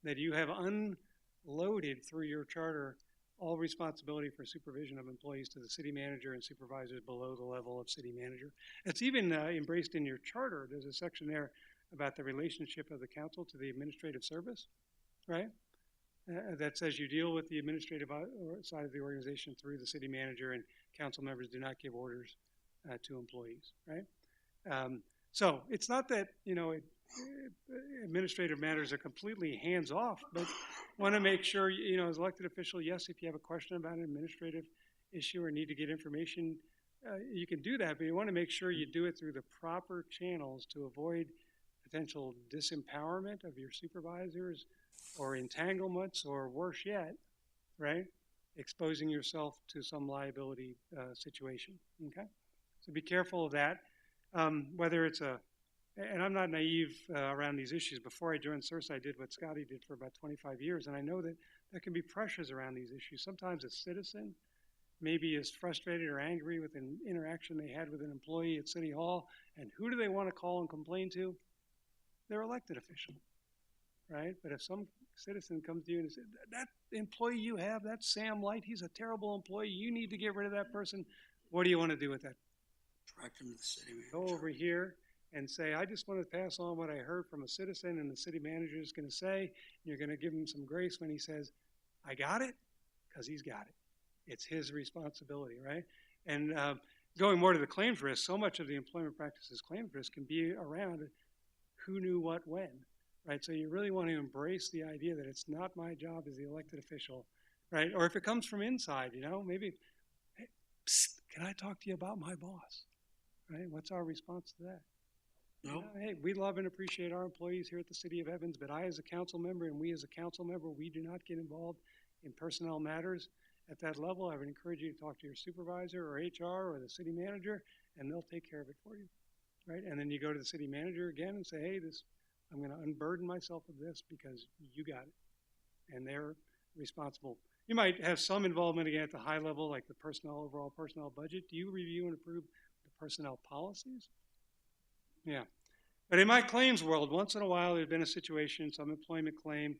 that you have unloaded through your charter all responsibility for supervision of employees to the city manager and supervisors below the level of city manager. It's even embraced in your charter. There's a section there about the relationship of the council to the administrative service, right? That says you deal with the administrative side of the organization through the city manager, and council members do not give orders to employees, right? So it's not that, administrative matters are completely hands off, but want to make sure, as elected official, yes, if you have a question about an administrative issue or need to get information, you can do that, but you want to make sure you do it through the proper channels to avoid potential disempowerment of your supervisors or entanglements, or worse yet, right, exposing yourself to some liability situation, okay? So be careful of that. Whether it's and I'm not naive around these issues. Before I joined CIRSA, I did what Scotty did for about 25 years, and I know that there can be pressures around these issues. Sometimes a citizen maybe is frustrated or angry with an interaction they had with an employee at City Hall, and who do they want to call and complain to? Their elected official, right? But if some citizen comes to you and says, that employee you have, that's Sam Light, he's a terrible employee, you need to get rid of that person, what do you want to do with that? Direct them to the city manager. Go over here and say, I just want to pass on what I heard from a citizen, and the city manager is going to say, and you're going to give him some grace when he says, I got it, because he's got it. It's his responsibility, right? And going more to the claims risk, so much of the employment practices claims risk can be around who knew what when, right? So you really want to embrace the idea that it's not my job as the elected official, right? Or if it comes from inside, maybe, hey, psst, can I talk to you about my boss, right? What's our response to that? No. Hey, we love and appreciate our employees here at the City of Evans, but I as a council member and we as a council member, we do not get involved in personnel matters at that level. I would encourage you to talk to your supervisor or HR or the city manager, and they'll take care of it for you, right? And then you go to the city manager again and say, hey, I'm going to unburden myself of this because you got it, and they're responsible. You might have some involvement again at the high level, like the overall personnel budget. Do you review and approve the personnel policies? Yeah. But in my claims world, once in a while there's been a situation, some employment claim,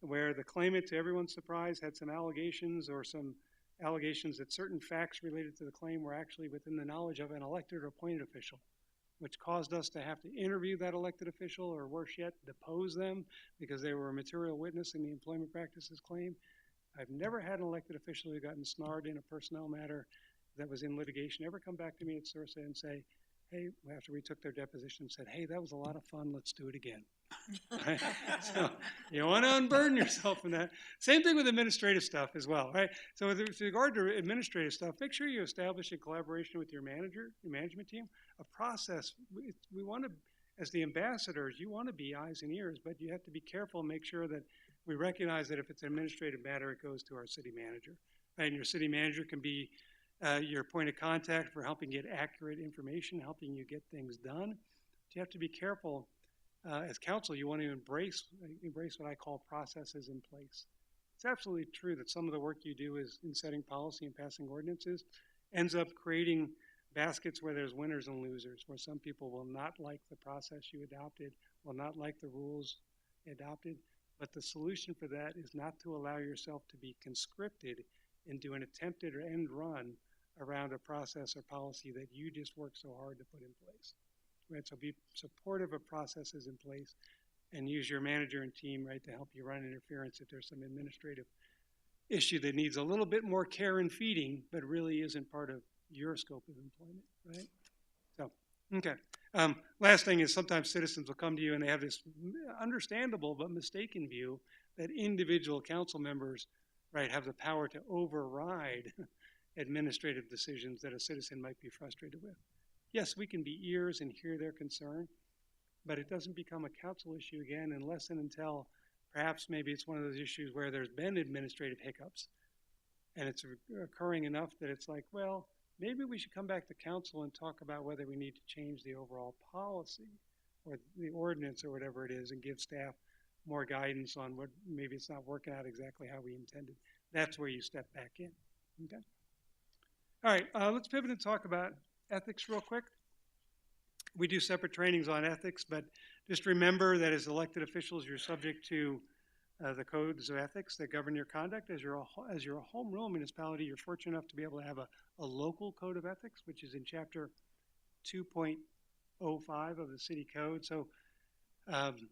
where the claimant, to everyone's surprise, had some allegations that certain facts related to the claim were actually within the knowledge of an elected or appointed official, which caused us to have to interview that elected official, or worse yet, depose them because they were a material witness in the employment practices claim. I've never had an elected official who gotten snared in a personnel matter that was in litigation ever come back to me at CIRSA and say, hey, after we took their deposition, said, hey, that was a lot of fun, let's do it again. Right? So you want to unburden yourself from that. Same thing with administrative stuff as well, right? So with regard to administrative stuff, make sure you establish in collaboration with your manager, your management team, a process. We want to, as the ambassadors, you want to be eyes and ears, but you have to be careful and make sure that we recognize that if it's an administrative matter, it goes to our city manager. And your city manager can be your point of contact for helping get accurate information, helping you get things done. But you have to be careful. As council, you want to embrace what I call processes in place. It's absolutely true that some of the work you do is in setting policy and passing ordinances ends up creating baskets where there's winners and losers, where some people will not like the process you adopted, will not like the rules adopted. But the solution for that is not to allow yourself to be conscripted into an attempted end run around a process or policy that you just worked so hard to put in place. Right? So be supportive of processes in place and use your manager and team, right, to help you run interference if there's some administrative issue that needs a little bit more care and feeding, but really isn't part of your scope of employment, right? So, okay. Last thing is sometimes citizens will come to you and they have this understandable but mistaken view that individual council members, right, have the power to override administrative decisions that a citizen might be frustrated with. Yes, we can be ears and hear their concern, but it doesn't become a council issue again unless and until perhaps maybe it's one of those issues where there's been administrative hiccups and it's occurring enough that it's like, well, maybe we should come back to council and talk about whether we need to change the overall policy or the ordinance or whatever it is and give staff more guidance on what maybe it's not working out exactly how we intended. That's where you step back in. Okay. All right, let's pivot and talk about ethics real quick. We do separate trainings on ethics, but just remember that as elected officials, you're subject to the codes of ethics that govern your conduct. As you're a home rule municipality, you're fortunate enough to be able to have a local code of ethics, which is in chapter 2.05 of the city code. So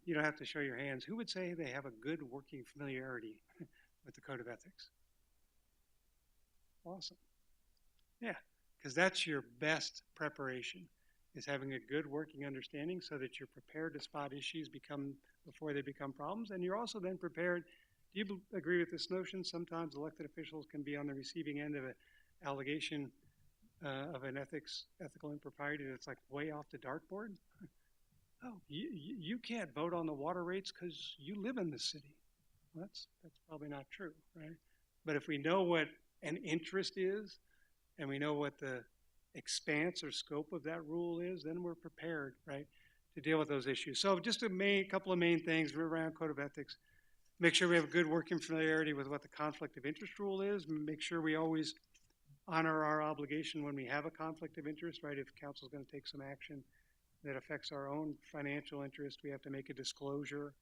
you don't have to show your hands. Who would say they have a good working familiarity with the code of ethics? Awesome. Yeah, because that's your best preparation, is having a good working understanding so that you're prepared to spot issues before they become problems. And you're also then prepared. Do you agree with this notion? Sometimes elected officials can be on the receiving end of an allegation of an ethical impropriety that's like way off the dartboard. Oh, you can't vote on the water rates because you live in the city. Well, that's probably not true, right? But if we know what an interest is, and we know what the expanse or scope of that rule is, then we're prepared, right, to deal with those issues. So just a couple of main things around code of ethics. Make sure we have a good working familiarity with what the conflict of interest rule is. Make sure we always honor our obligation when we have a conflict of interest, right? If council's going to take some action that affects our own financial interest, we have to make a disclosure.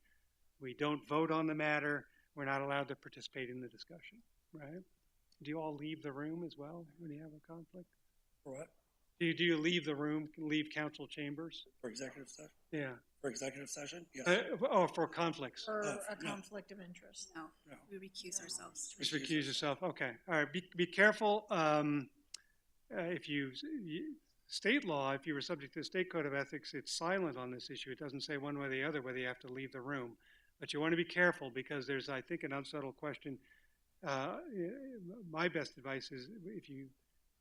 We don't vote on the matter. We're not allowed to participate in the discussion, right? Do you all leave the room as well when you have a conflict? For what? Do you leave the room, leave council chambers? For executive session? Yeah. For executive session? Yes. For conflicts. Or a no. conflict of interest. No, No. we recuse ourselves. Just recuse yourself. Okay. All right. Be careful. If state law, if you were subject to the state code of ethics, it's silent on this issue. It doesn't say one way or the other whether you have to leave the room. But you want to be careful because there's, I think, an unsettled question. My best advice is if you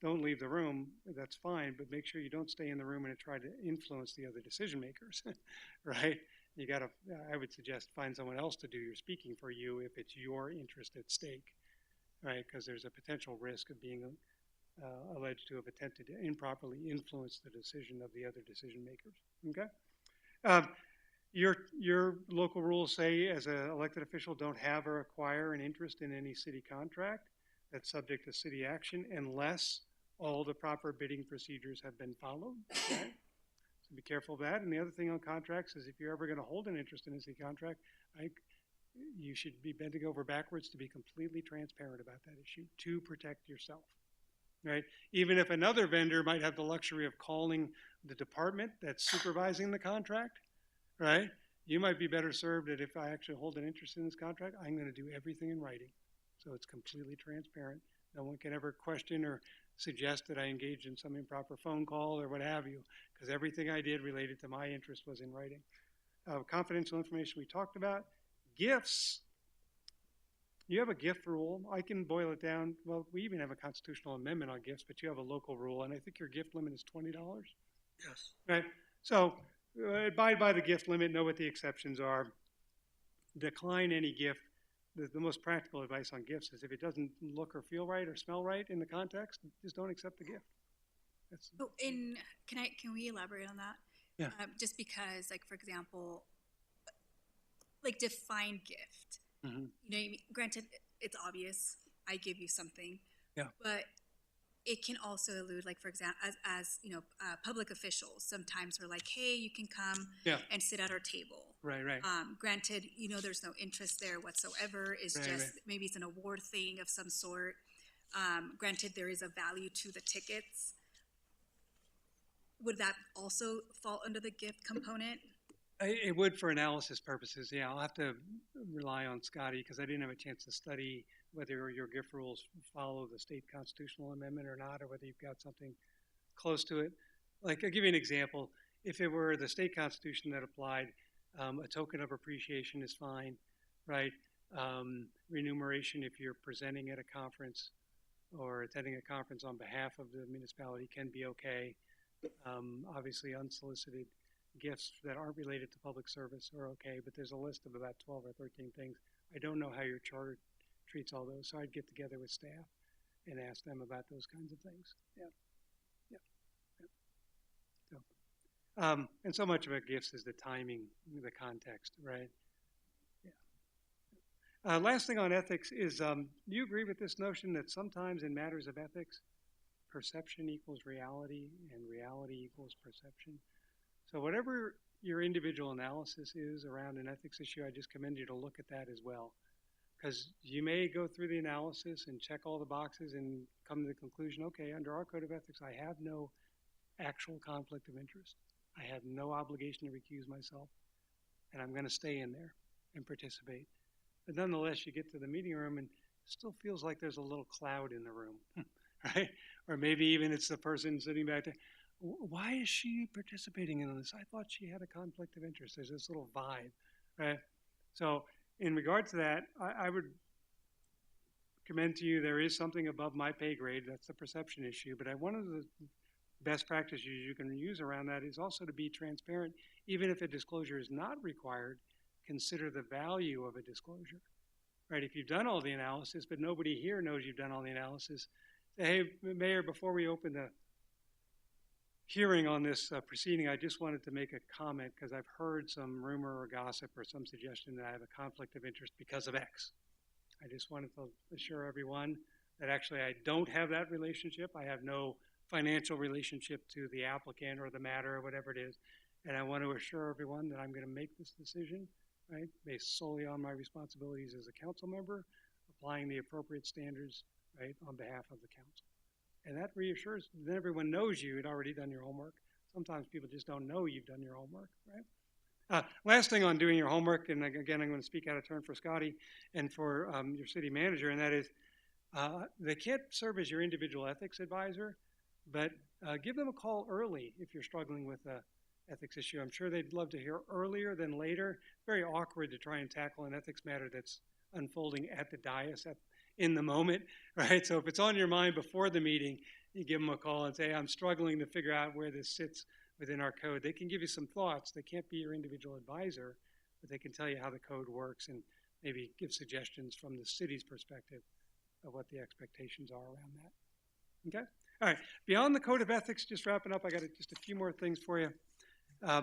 don't leave the room, that's fine, but make sure you don't stay in the room and try to influence the other decision makers, right? I would suggest find someone else to do your speaking for you if it's your interest at stake, right? Because there's a potential risk of being alleged to have attempted to improperly influence the decision of the other decision makers, okay? Your local rules say, as an elected official, don't have or acquire an interest in any city contract that's subject to city action unless all the proper bidding procedures have been followed. Okay? So be careful of that. And the other thing on contracts is if you're ever going to hold an interest in a city contract, you should be bending over backwards to be completely transparent about that issue to protect yourself. Right? Even if another vendor might have the luxury of calling the department that's supervising the contract, right? You might be better served that if I actually hold an interest in this contract, I'm going to do everything in writing. So it's completely transparent. No one can ever question or suggest that I engaged in some improper phone call or what have you, because everything I did related to my interest was in writing. Confidential information we talked about. Gifts. You have a gift rule. I can boil it down. Well, we even have a constitutional amendment on gifts, but you have a local rule, and I think your gift limit is $20. Yes. Right? So abide by the gift limit, know what the exceptions are. Decline any gift. The most practical advice on gifts is if it doesn't look or feel right or smell right in the context, just don't accept the gift. Oh, can we elaborate on that? Yeah. Just because, like, for example, like define gift. Mm-hmm. You know, granted, it's obvious. I give you something. Yeah. But it can also allude, like, for example, as you know, public officials. Sometimes we're like, hey, you can come and sit at our table. Right. Granted, you know, there's no interest there whatsoever. It's maybe it's an award thing of some sort. Granted, there is a value to the tickets. Would that also fall under the gift component? It would for analysis purposes. Yeah, I'll have to rely on Scotty because I didn't have a chance to study whether your gift rules follow the state constitutional amendment or not, or whether you've got something close to it. Like, I'll give you an example. If it were the state constitution that applied, a token of appreciation is fine, right? Remuneration, if you're presenting at a conference or attending a conference on behalf of the municipality, can be okay. Obviously, unsolicited gifts that aren't related to public service are okay, but there's a list of about 12 or 13 things. I don't know how your charter treats all those, so I'd get together with staff and ask them about those kinds of things. Yeah. So, and so much about gifts is the timing, the context, right? Yeah. Last thing on ethics is, do you agree with this notion that sometimes in matters of ethics, perception equals reality and reality equals perception? So whatever your individual analysis is around an ethics issue, I just commend you to look at that as well. Because you may go through the analysis and check all the boxes and come to the conclusion, okay, under our code of ethics, I have no actual conflict of interest. I have no obligation to recuse myself, and I'm going to stay in there and participate. But nonetheless, you get to the meeting room and it still feels like there's a little cloud in the room, right? Or maybe even it's the person sitting back there. Why is she participating in this? I thought she had a conflict of interest. There's this little vibe, right? So in regard to that, I would commend to you there is something above my pay grade. That's the perception issue. But one of the best practices you can use around that is also to be transparent. Even if a disclosure is not required, consider the value of a disclosure, right? If you've done all the analysis, but nobody here knows you've done all the analysis, say, hey, Mayor, before we open the hearing on this proceeding, I just wanted to make a comment because I've heard some rumor or gossip or some suggestion that I have a conflict of interest because of X. I just wanted to assure everyone that actually I don't have that relationship. I have no financial relationship to the applicant or the matter or whatever it is. And I want to assure everyone that I'm going to make this decision, right, based solely on my responsibilities as a council member, applying the appropriate standards, right, on behalf of the council. And that reassures, then everyone knows you had already done your homework. Sometimes people just don't know you've done your homework, right? Last thing on doing your homework, and again, I'm going to speak out of turn for Scotty and for your city manager, and that is they can't serve as your individual ethics advisor, but give them a call early if you're struggling with an ethics issue. I'm sure they'd love to hear earlier than later. Very awkward to try and tackle an ethics matter that's unfolding at the dais in the moment, right? So if it's on your mind before the meeting, you give them a call and say, I'm struggling to figure out where this sits within our code. They can give you some thoughts. They can't be your individual advisor, but they can tell you how the code works and maybe give suggestions from the city's perspective of what the expectations are around that. Okay? All right. Beyond the code of ethics, just wrapping up, I got just a few more things for you.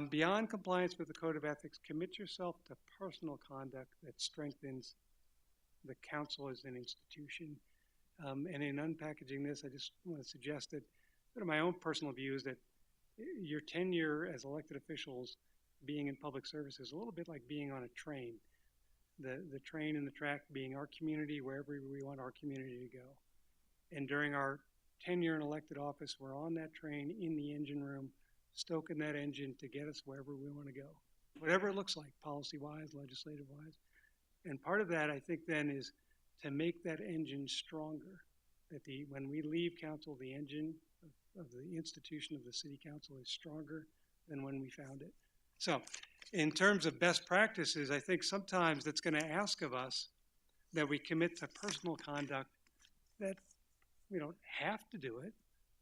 Beyond compliance with the code of ethics, commit yourself to personal conduct that strengthens the council as an institution. And in unpackaging this, I just want to suggest that sort of my own personal view is that your tenure as elected officials being in public service is a little bit like being on a train. The train and the track being our community, wherever we want our community to go. And during our tenure in elected office, we're on that train in the engine room, stoking that engine to get us wherever we want to go, whatever it looks like, policy-wise, legislative-wise. And part of that, I think, then is to make that engine stronger, that when we leave council, the engine of the institution of the city council is stronger than when we found it. So in terms of best practices, I think sometimes that's going to ask of us that we commit to personal conduct that we don't have to do it.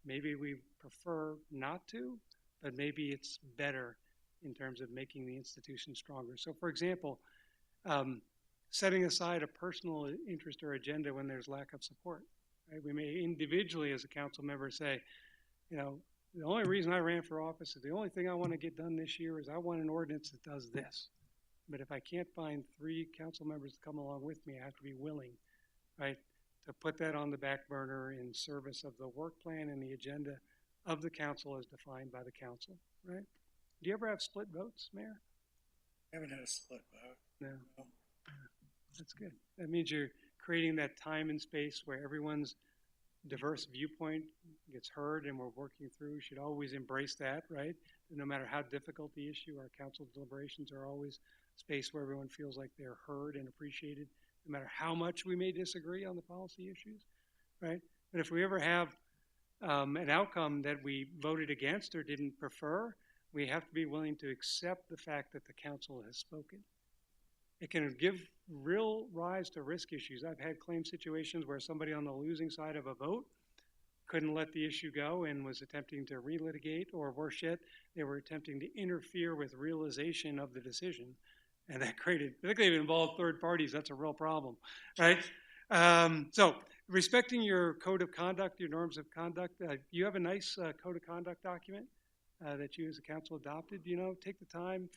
Maybe we prefer not to, but maybe it's better in terms of making the institution stronger. So for example, setting aside a personal interest or agenda when there's lack of support. Right? We may individually as a council member say, you know, the only reason I ran for office is the only thing I want to get done this year is I want an ordinance that does this. But if I can't find 3 council members to come along with me, I have to be willing, right, to put that on the back burner in service of the work plan and the agenda of the council as defined by the council, right? Do you ever have split votes, Mayor? I haven't had a split vote. No. No. That's good. That means you're creating that time and space where everyone's diverse viewpoint gets heard and we're working through. We should always embrace that, right? No matter how difficult the issue, our council deliberations are always space where everyone feels like they're heard and appreciated, no matter how much we may disagree on the policy issues, right? But if we ever have an outcome that we voted against or didn't prefer, we have to be willing to accept the fact that the council has spoken. It can give real rise to risk issues. I've had claim situations where somebody on the losing side of a vote couldn't let the issue go and was attempting to relitigate, or worse yet, they were attempting to interfere with realization of the decision. And that created, particularly if it involved third parties, that's a real problem, right? So respecting your code of conduct, your norms of conduct, you have a nice code of conduct document that you as a council adopted. You know, take the time,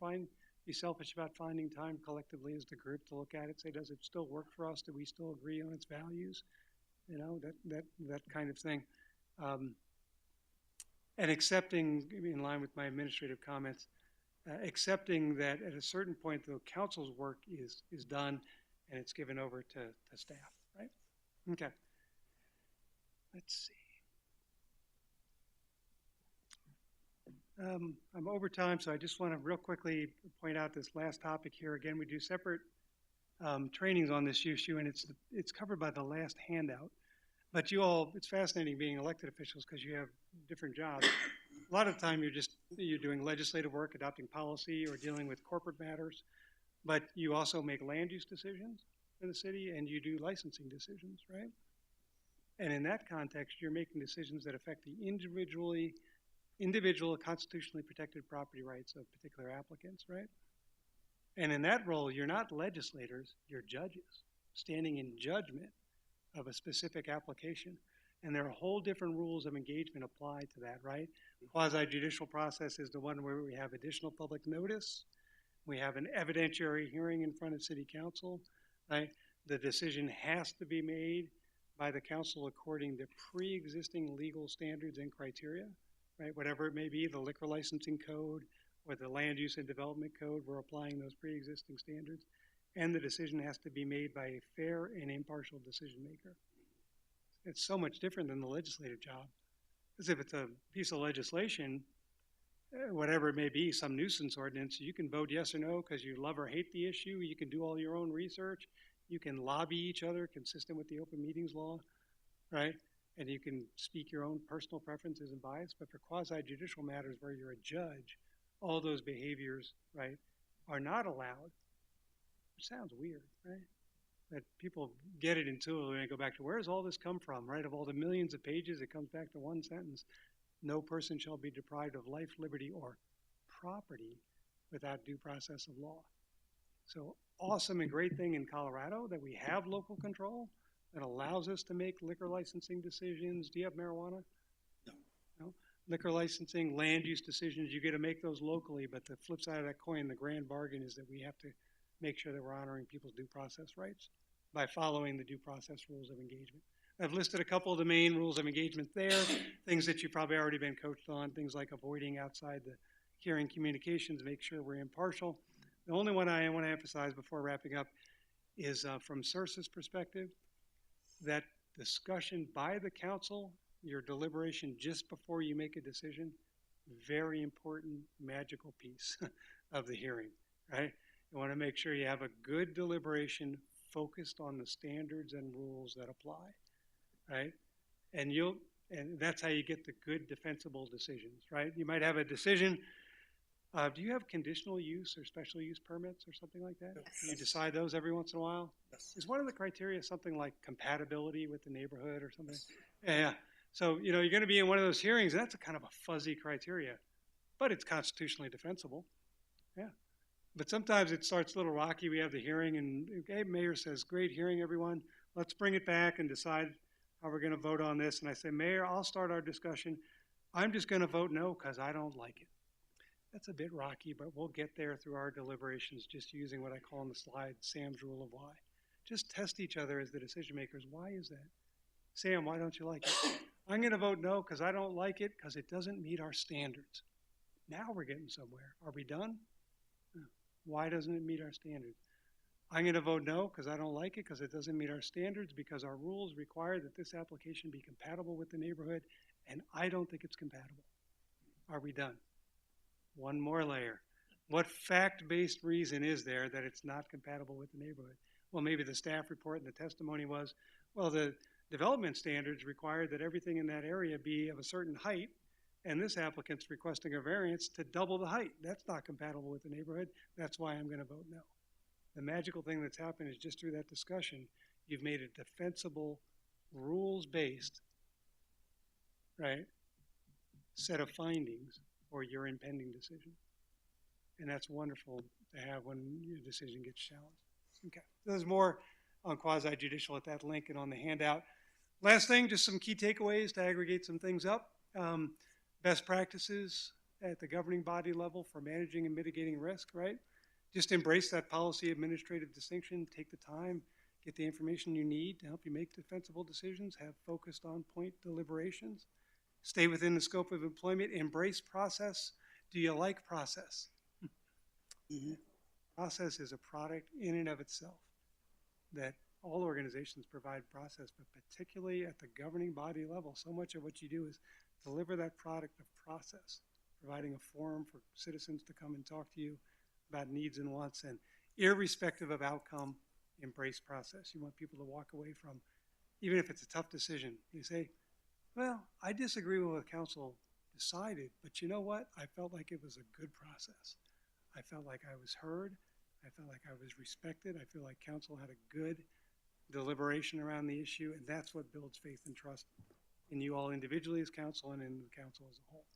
be selfish about finding time collectively as the group to look at it, say, does it still work for us? Do we still agree on its values? You know, that kind of thing. And accepting, in line with my administrative comments, accepting that at a certain point the council's work is done and it's given over to staff, right? Okay. Let's see. I'm over time, so I just want to real quickly point out this last topic here. Again, we do separate trainings on this issue, and it's covered by the last handout. But you all, it's fascinating being elected officials because you have different jobs. A lot of the time you're doing legislative work, adopting policy, or dealing with corporate matters. But you also make land use decisions for the city, and you do licensing decisions, right? And in that context, you're making decisions that affect the individual constitutionally protected property rights of particular applicants, right? And in that role, you're not legislators, you're judges, standing in judgment of a specific application. And there are whole different rules of engagement applied to that, right? Quasi-judicial process is the one where we have additional public notice. We have an evidentiary hearing in front of city council, right? The decision has to be made by the council according to pre-existing legal standards and criteria, right? Whatever it may be, the liquor licensing code or the land use and development code, we're applying those pre-existing standards. And the decision has to be made by a fair and impartial decision maker. It's so much different than the legislative job. Because if it's a piece of legislation, whatever it may be, some nuisance ordinance, you can vote yes or no because you love or hate the issue. You can do all your own research. You can lobby each other consistent with the open meetings law, right? And you can speak your own personal preferences and bias. But for quasi-judicial matters where you're a judge, all those behaviors, right, are not allowed. It sounds weird, right? That people get it intuitively and go back to where does all this come from, right? Of all the millions of pages, it comes back to one sentence. No person shall be deprived of life, liberty, or property without due process of law. So awesome and great thing in Colorado that we have local control that allows us to make liquor licensing decisions. Do you have marijuana? No. No? Liquor licensing, land use decisions, you get to make those locally, but the flip side of that coin, the grand bargain is that we have to make sure that we're honoring people's due process rights by following the due process rules of engagement. I've listed a couple of the main rules of engagement there, things that you've probably already been coached on, things like avoiding outside the hearing communications, make sure we're impartial. The only one I want to emphasize before wrapping up is from CIRSA's perspective, that discussion by the council, your deliberation just before you make a decision, very important magical piece of the hearing, right? You want to make sure you have a good deliberation focused on the standards and rules that apply, right? And that's how you get the good defensible decisions, right? You might have a decision. Do you have conditional use or special use permits or something like that? Yes. You decide those every once in a while? Yes. Is one of the criteria something like compatibility with the neighborhood or something? Yeah. So, you're going to be in one of those hearings, and that's a kind of a fuzzy criteria, but it's constitutionally defensible. Yeah. But sometimes it starts a little rocky. We have the hearing, and okay, mayor says, great hearing, everyone. Let's bring it back and decide how we're going to vote on this. And I say, Mayor, I'll start our discussion. I'm just going to vote no because I don't like it. That's a bit rocky, but we'll get there through our deliberations just using what I call on the slide Sam's rule of why. Just test each other as the decision makers. Why is that? Sam, why don't you like it? I'm going to vote no because I don't like it because it doesn't meet our standards. Now we're getting somewhere. Are we done? No. Why doesn't it meet our standards? I'm going to vote no because I don't like it because it doesn't meet our standards because our rules require that this application be compatible with the neighborhood, and I don't think it's compatible. Are we done? One more layer. What fact-based reason is there that it's not compatible with the neighborhood? Well, maybe the staff report and the testimony was, well, the development standards require that everything in that area be of a certain height, and this applicant's requesting a variance to double the height. That's not compatible with the neighborhood. That's why I'm going to vote no. The magical thing that's happened is just through that discussion, you've made a defensible, rules-based, right, set of findings for your impending decision. And that's wonderful to have when your decision gets challenged. Okay, there's more on quasi-judicial at that link and on the handout. Last thing, just some key takeaways to aggregate some things up. Best practices at the governing body level for managing and mitigating risk, right? Just embrace that policy administrative distinction, take the time, get the information you need to help you make defensible decisions, have focused on point deliberations, stay within the scope of employment, embrace process. Do you like process? Mhm. Process is a product in and of itself, that all organizations provide process, but particularly at the governing body level, so much of what you do is deliver that product of process, providing a forum for citizens to come and talk to you about needs and wants, and irrespective of outcome, embrace process. You want people to walk away from, even if it's a tough decision, you say, well, I disagree with what council decided, but you know what? I felt like it was a good process. I felt like I was heard. I felt like I was respected. I feel like council had a good deliberation around the issue, and that's what builds faith and trust in you all individually as council and in the council as a whole.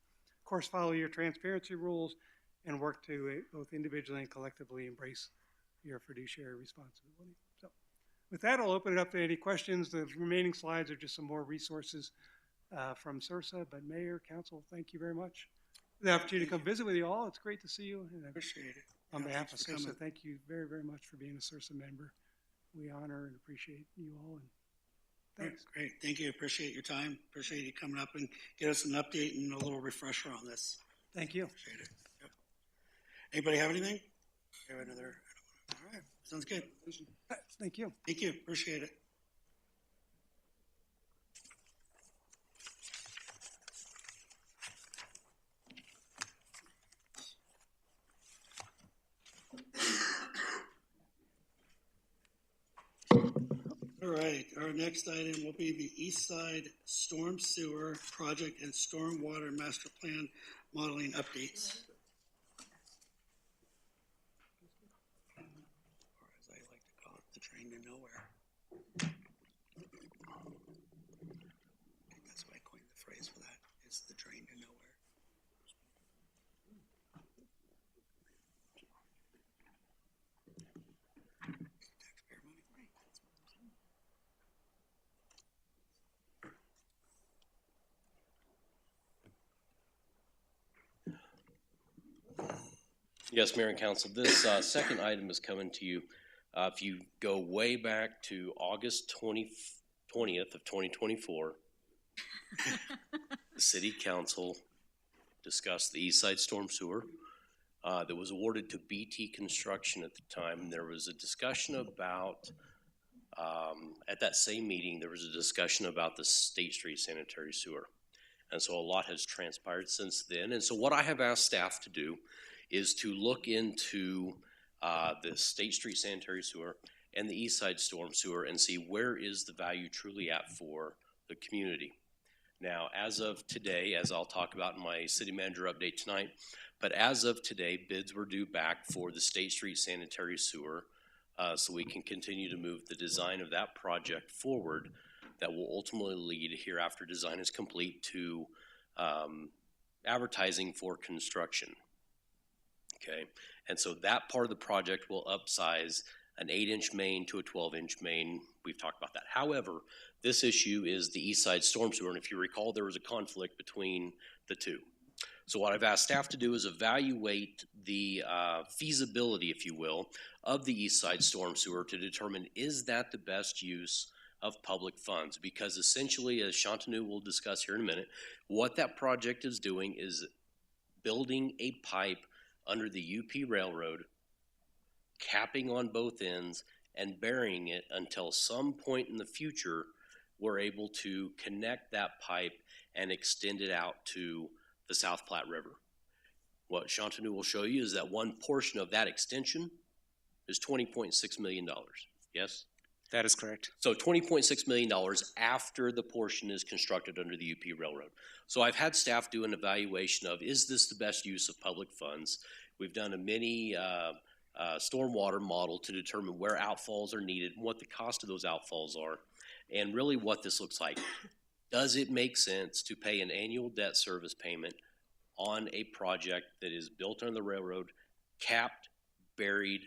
Of course, follow your transparency rules and work to both individually and collectively embrace your fiduciary responsibility. So with that, I'll open it up to any questions. The remaining slides are just some more resources from CIRSA, but Mayor, Council, thank you very much for the opportunity to come visit with you all. It's great to see you. And Appreciate it. on Yeah, behalf of thanks for CIRSA, coming. thank you very, very much for being a CIRSA member. We honor and appreciate you all, and thanks. Great. Thank you. Appreciate your time. Appreciate you coming up and get us an update and a little refresher on this. Thank you. Appreciate it. Yep. Anybody have anything? Have another? All right. Sounds good. Thank you. Thank you. Appreciate it. All right, our next item will be the East Side Storm Sewer Project and Stormwater Master Plan Modeling Updates. Or as I like to call it, the train to nowhere. I think that's why I coined the phrase for that. It's the train to nowhere. Taxpayer money. Yes, Mayor and Council, this second item is coming to you. If you go way back to August 20th of 2024, the City Council discussed the East Side Storm Sewer that was awarded to BT Construction at the time. There was a discussion about, at that same meeting, there was a discussion about the State Street Sanitary Sewer. And so a lot has transpired since then. And so what I have asked staff to do is to look into the State Street Sanitary Sewer and the East Side Storm Sewer and see where is the value truly at for the community. Now, as of today, as I'll talk about in my city manager update tonight, but as of today, bids were due back for the State Street Sanitary Sewer so we can continue to move the design of that project forward that will ultimately lead here after design is complete to advertising for construction. Okay, and so that part of the project will upsize an 8-inch main to a 12-inch main. We've talked about that. However, this issue is the East Side Storm Sewer, and if you recall, there was a conflict between the two. So what I've asked staff to do is evaluate the feasibility, if you will, of the East Side Storm Sewer to determine is that the best use of public funds, because essentially, as Shantanu will discuss here in a minute, what that project is doing is building a pipe under the UP Railroad, capping on both ends and burying it until some point in the future we're able to connect that pipe and extend it out to the South Platte River. What Shantanu will show you is that one portion of that extension is $20.6 million. Yes? That is correct. So $20.6 million after the portion is constructed under the UP Railroad. So I've had staff do an evaluation of, is this the best use of public funds? We've done a mini stormwater model to determine where outfalls are needed and what the cost of those outfalls are, and really what this looks like. Does it make sense to pay an annual debt service payment on a project that is built on the railroad, capped, buried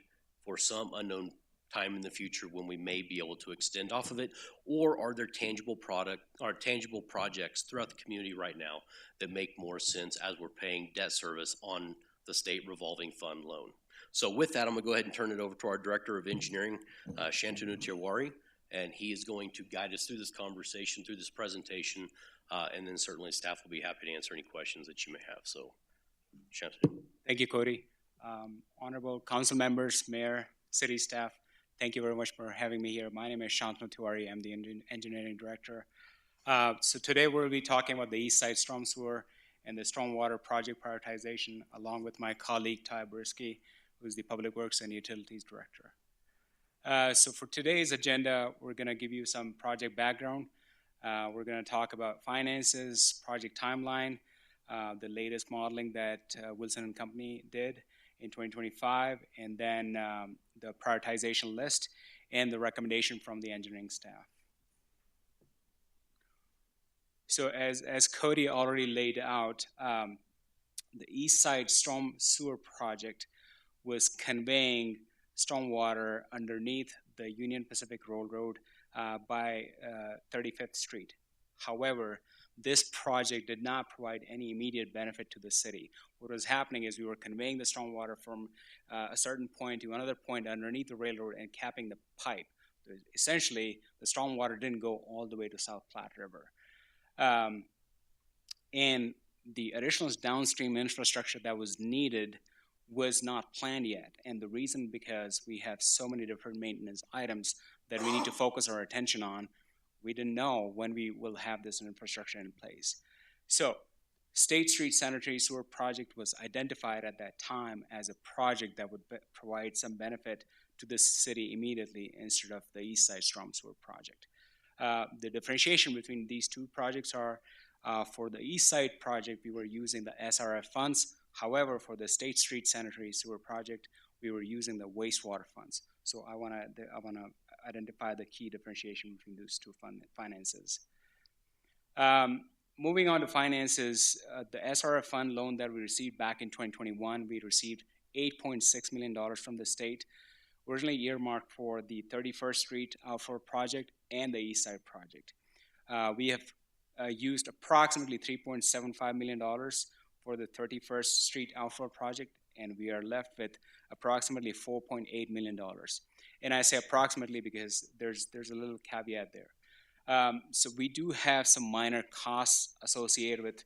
for some unknown time in the future when we may be able to extend off of it? Or are there tangible projects throughout the community right now that make more sense as we're paying debt service on the state revolving fund loan? So with that, I'm gonna go ahead and turn it over to our Director of Engineering, Shantanu Tiwari, and he is going to guide us through this conversation, through this presentation, and then certainly staff will be happy to answer any questions that you may have. So, Shantanu. Thank you, Cody. Honorable council members, mayor, city staff, thank you very much for having me here. My name is Shantanu Tiwari. I'm the engineering director. So today we'll be talking about the East Side Storm Sewer and the stormwater project prioritization, along with my colleague Ty Bursky, who's the Public Works and Utilities Director. So for today's agenda, we're going to give you some project background. We're going to talk about finances, project timeline, the latest modeling that Wilson and Company did in 2025, and then the prioritization list and the recommendation from the engineering staff. So as Cody already laid out, the East Side Storm Sewer Project was conveying stormwater underneath the Union Pacific Railroad by 35th Street. However, this project did not provide any immediate benefit to the city. What was happening is we were conveying the stormwater from a certain point to another point underneath the railroad and capping the pipe. Essentially, the stormwater didn't go all the way to South Platte River. And the additional downstream infrastructure that was needed was not planned yet. And the reason because we have so many different maintenance items that we need to focus our attention on, we didn't know when we will have this infrastructure in place. So State Street Sanitary Sewer Project was identified at that time as a project that would provide some benefit to the city immediately instead of the East Side Storm Sewer Project. The differentiation between these two projects are for the East Side project, we were using the SRF funds. However, for the State Street Sanitary Sewer Project, we were using the wastewater funds. So I want to identify the key differentiation between those two finances. Moving on to finances, the SRF fund loan that we received back in 2021, we received $8.6 million from the state, originally earmarked for the 31st Street Outflow Project and the East Side Project. We have used approximately $3.75 million for the 31st Street Outflow Project, and we are left with approximately $4.8 million. And I say approximately because there's a little caveat there. So we do have some minor costs associated with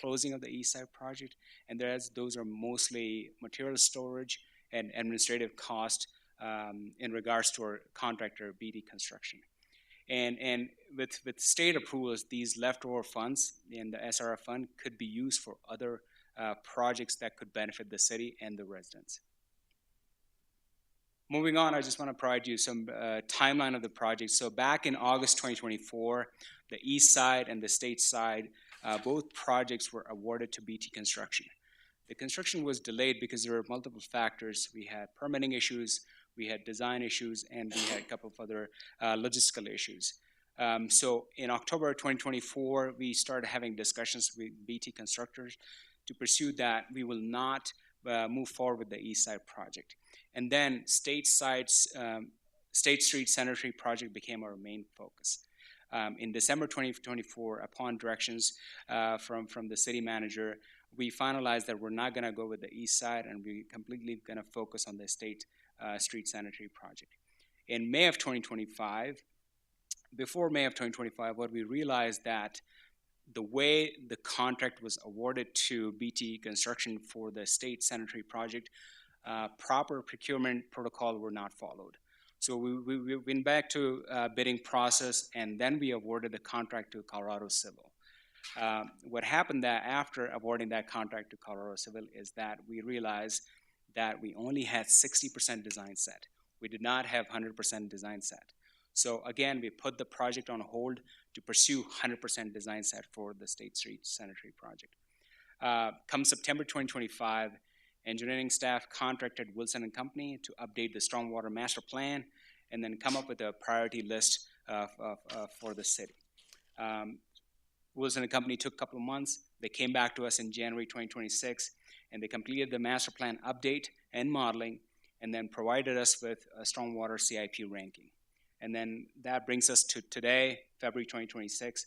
closing of the East Side project, and those are mostly material storage and administrative cost in regards to our contractor, BD Construction. And with state approvals, these leftover funds in the SRF fund could be used for other projects that could benefit the city and the residents. Moving on, I just want to provide you some timeline of the project. So back in August 2024, the East Side and the State Side, both projects were awarded to BT Construction. The construction was delayed because there were multiple factors. We had permitting issues, we had design issues, and we had a couple of other logistical issues. So in October 2024, we started having discussions with BT constructors to pursue that. We will not move forward with the East Side project. And then State Street Sanitary project became our main focus. In December 2024, upon directions from the city manager, we finalized that we're not going to go with the East Side, and we're completely going to focus on the State Street Sanitary project. In May of 2025, before May of 2025, what we realized that the way the contract was awarded to BT Construction for the State Sanitary project, proper procurement protocol were not followed. So we went back to bidding process, and then we awarded the contract to Colorado Civil. What happened that after awarding that contract to Colorado Civil is that we realized that we only had 60% design set. We did not have 100% design set. So again, we put the project on hold to pursue 100% design set for the State Street Sanitary project. Come September 2025, engineering staff contracted Wilson and Company to update the stormwater master plan and then come up with a priority list for the city. Wilson and Company took a couple of months. They came back to us in January 2026, and they completed the master plan update and modeling, and then provided us with a stormwater CIP ranking. And then that brings us to today, February 2026.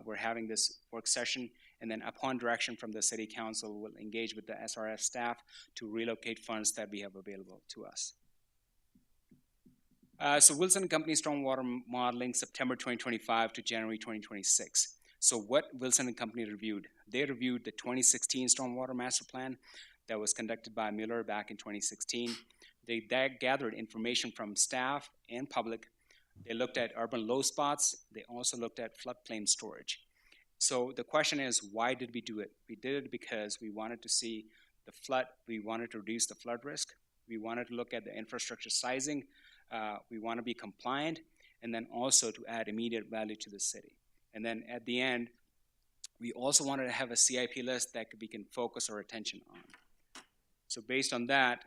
We're having this work session, and then upon direction from the City Council, we'll engage with the SRF staff to relocate funds that we have available to us. So Wilson Company Stormwater Modeling, September 2025 to January 2026. So what Wilson and Company reviewed? They reviewed the 2016 Stormwater Master Plan, that was conducted by Miller back in 2016. They gathered information from staff and public. They looked at urban low spots. They also looked at floodplain storage. So the question is, why did we do it? We did it because we wanted to see the flood. We wanted to reduce the flood risk. We wanted to look at the infrastructure sizing. We want to be compliant, and then also to add immediate value to the city. And then at the end, we also wanted to have a CIP list that we can focus our attention on. So based on that,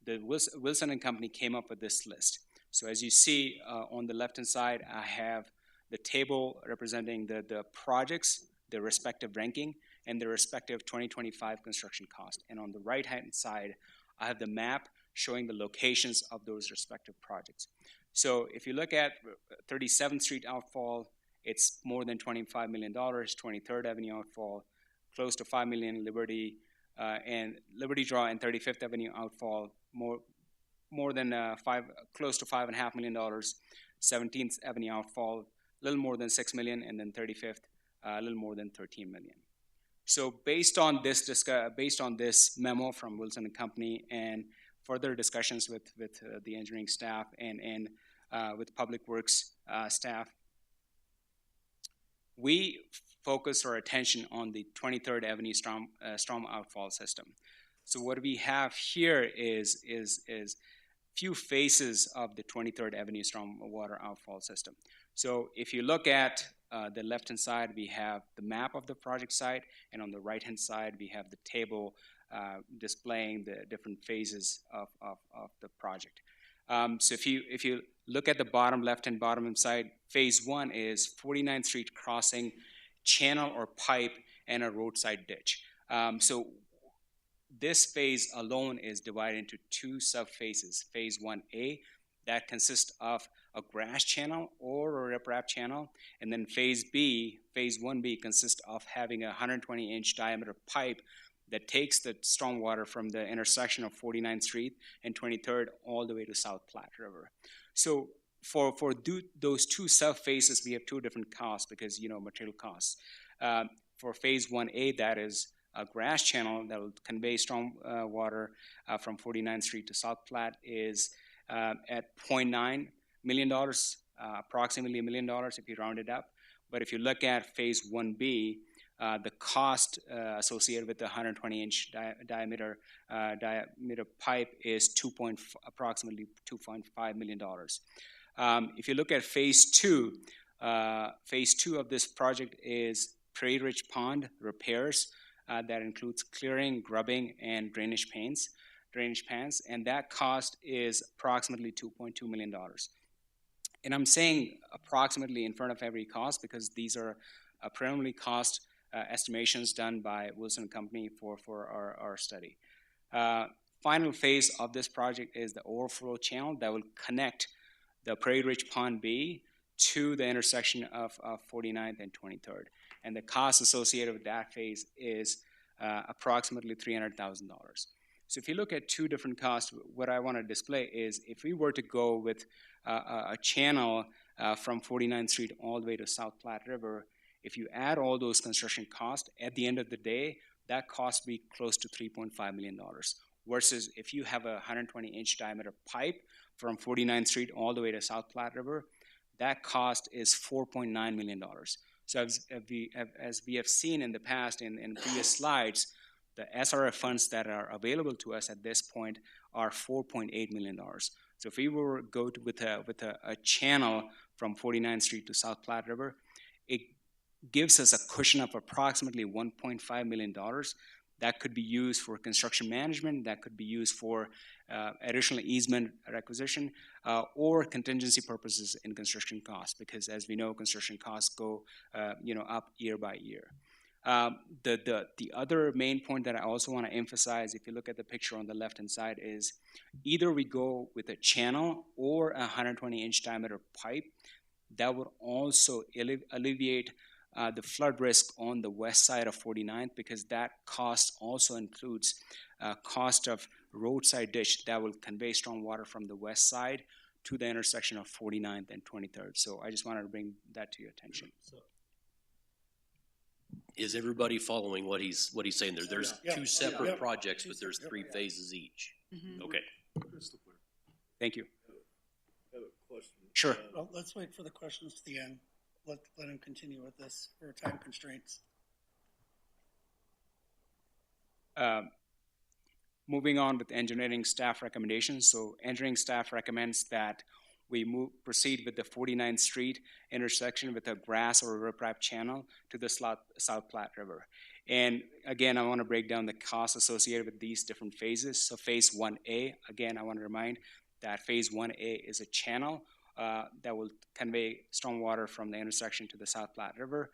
the Wilson and Company came up with this list. So as you see on the left-hand side, I have the table representing the projects, their respective ranking, and their respective 2025 construction cost. And on the right-hand side, I have the map showing the locations of those respective projects. So if you look at 37th Street outfall, it's more than $25 million, 23rd Avenue outfall, close to $5 million, Liberty, and Liberty Draw and 35th Avenue outfall, more than close to $5.5 million, 17th Avenue outfall, a little more than $6 million, and then 35th, a little more than $13 million. So based on this memo from Wilson and Company and further discussions with the engineering staff and with Public Works staff, we focus our attention on the 23rd Avenue storm outfall system. So what we have here is few phases of the 23rd Avenue storm water outfall system. So if you look at the left-hand side, we have the map of the project site, and on the right-hand side, we have the table displaying the different phases of the project. So if you look at the bottom left and bottom side, phase 1 is 49th Street crossing, channel or pipe, and a roadside ditch. So this phase alone is divided into two sub-phases. Phase 1A, that consists of a grass channel or a riprap channel, and then phase 1B consists of having a 120-inch diameter pipe that takes the stormwater from the intersection of 49th Street and 23rd all the way to South Platte River. So for those two sub-phases, we have two different costs because, material costs. For phase 1A, that is a grass channel that will convey storm water from 49th Street to South Platte is at $0.9 million, approximately $1 million if you round it up. But if you look at phase 1B, the cost associated with the 120-inch diameter pipe is approximately $2.5 million. If you look at phase 2 of this project is Prairie Ridge Pond repairs. That includes clearing, grubbing, and drainage pans, and that cost is approximately $2.2 million. And I'm saying approximately in front of every cost because these are preliminary cost estimations done by Wilson Company for our study. Final phase of this project is the overflow channel that will connect the Prairie Ridge Pond B to the intersection of 49th and 23rd. And the cost associated with that phase is approximately $300,000. So if you look at two different costs, what I want to display is if we were to go with a channel from 49th Street all the way to South Platte River, if you add all those construction costs, at the end of the day, that cost would be close to $3.5 million. Versus if you have a 120-inch diameter pipe from 49th Street all the way to South Platte River, that cost is $4.9 million. So as we have seen in the past in previous slides, the SRF funds that are available to us at this point are $4.8 million. So if we were to go with a channel from 49th Street to South Platte River, it gives us a cushion of approximately $1.5 million that could be used for construction management, that could be used for additional easement requisition, or contingency purposes in construction costs, because as we know, construction costs go up year by year. The other main point that I also want to emphasize, if you look at the picture on the left-hand side, is either we go with a channel or a 120-inch diameter pipe that would also alleviate the flood risk on the west side of 49th, because that cost also includes cost of roadside ditch that will convey stormwater from the west side to the intersection of 49th and 23rd. So I just wanted to bring that to your attention. Is everybody following what he's saying there? There's Yeah. two separate Yeah. projects, but there's Yep. 3 phases each. Okay. Thank you. I have a question. Sure. Well, let's wait for the questions to the end. Let him continue with this for time constraints. Moving on with engineering staff recommendations. So engineering staff recommends that we proceed with the 49th Street intersection with a grass or riprap channel to the South Platte River. And again, I want to break down the costs associated with these different phases. So phase 1A, again, I want to remind that phase 1A is a channel that will convey stormwater from the intersection to the South Platte River.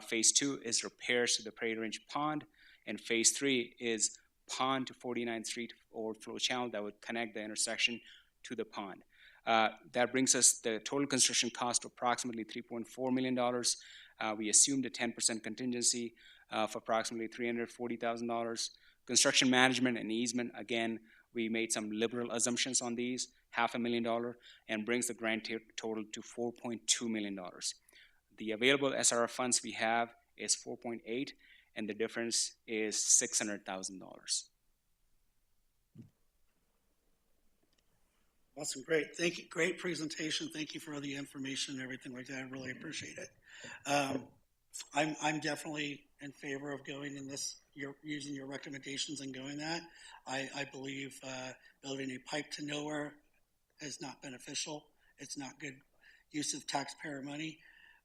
Phase 2 is repairs to the Prairie Ridge Pond. And phase 3 is pond to 49th Street overflow channel that would connect the intersection to the pond. That brings us the total construction cost to approximately $3.4 million. We assumed a 10% contingency of approximately $340,000. Construction management and easement, again, we made some liberal assumptions on these, $500,000, and brings the grant total to $4.2 million. The available SRF funds we have is 4.8, and the difference is $600,000. Awesome, great. Thank you. Great presentation. Thank you for all the information and everything like that. I really appreciate it. I'm definitely in favor of going in this, using your recommendations and going that. I believe building a pipe to nowhere is not beneficial. It's not good use of taxpayer money.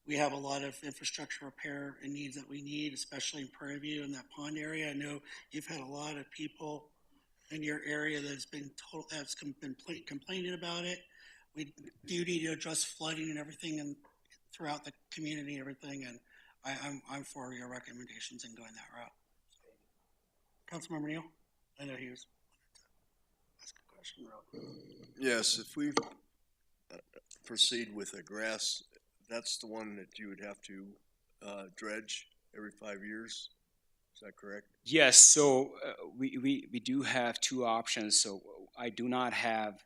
We have a lot of infrastructure repair and needs that we need, especially in Prairie View and that pond area. I know you've had a lot of people in your area that's been complaining about it. We do need to address flooding and everything and throughout the community and everything, and I'm for your recommendations in going that route. Councilmember Neal, I know he was ask a question real quick. Yes, if we proceed with a grass, that's the one that you would have to dredge every 5 years. Is that correct? Yes, so we do have two options. So I do not have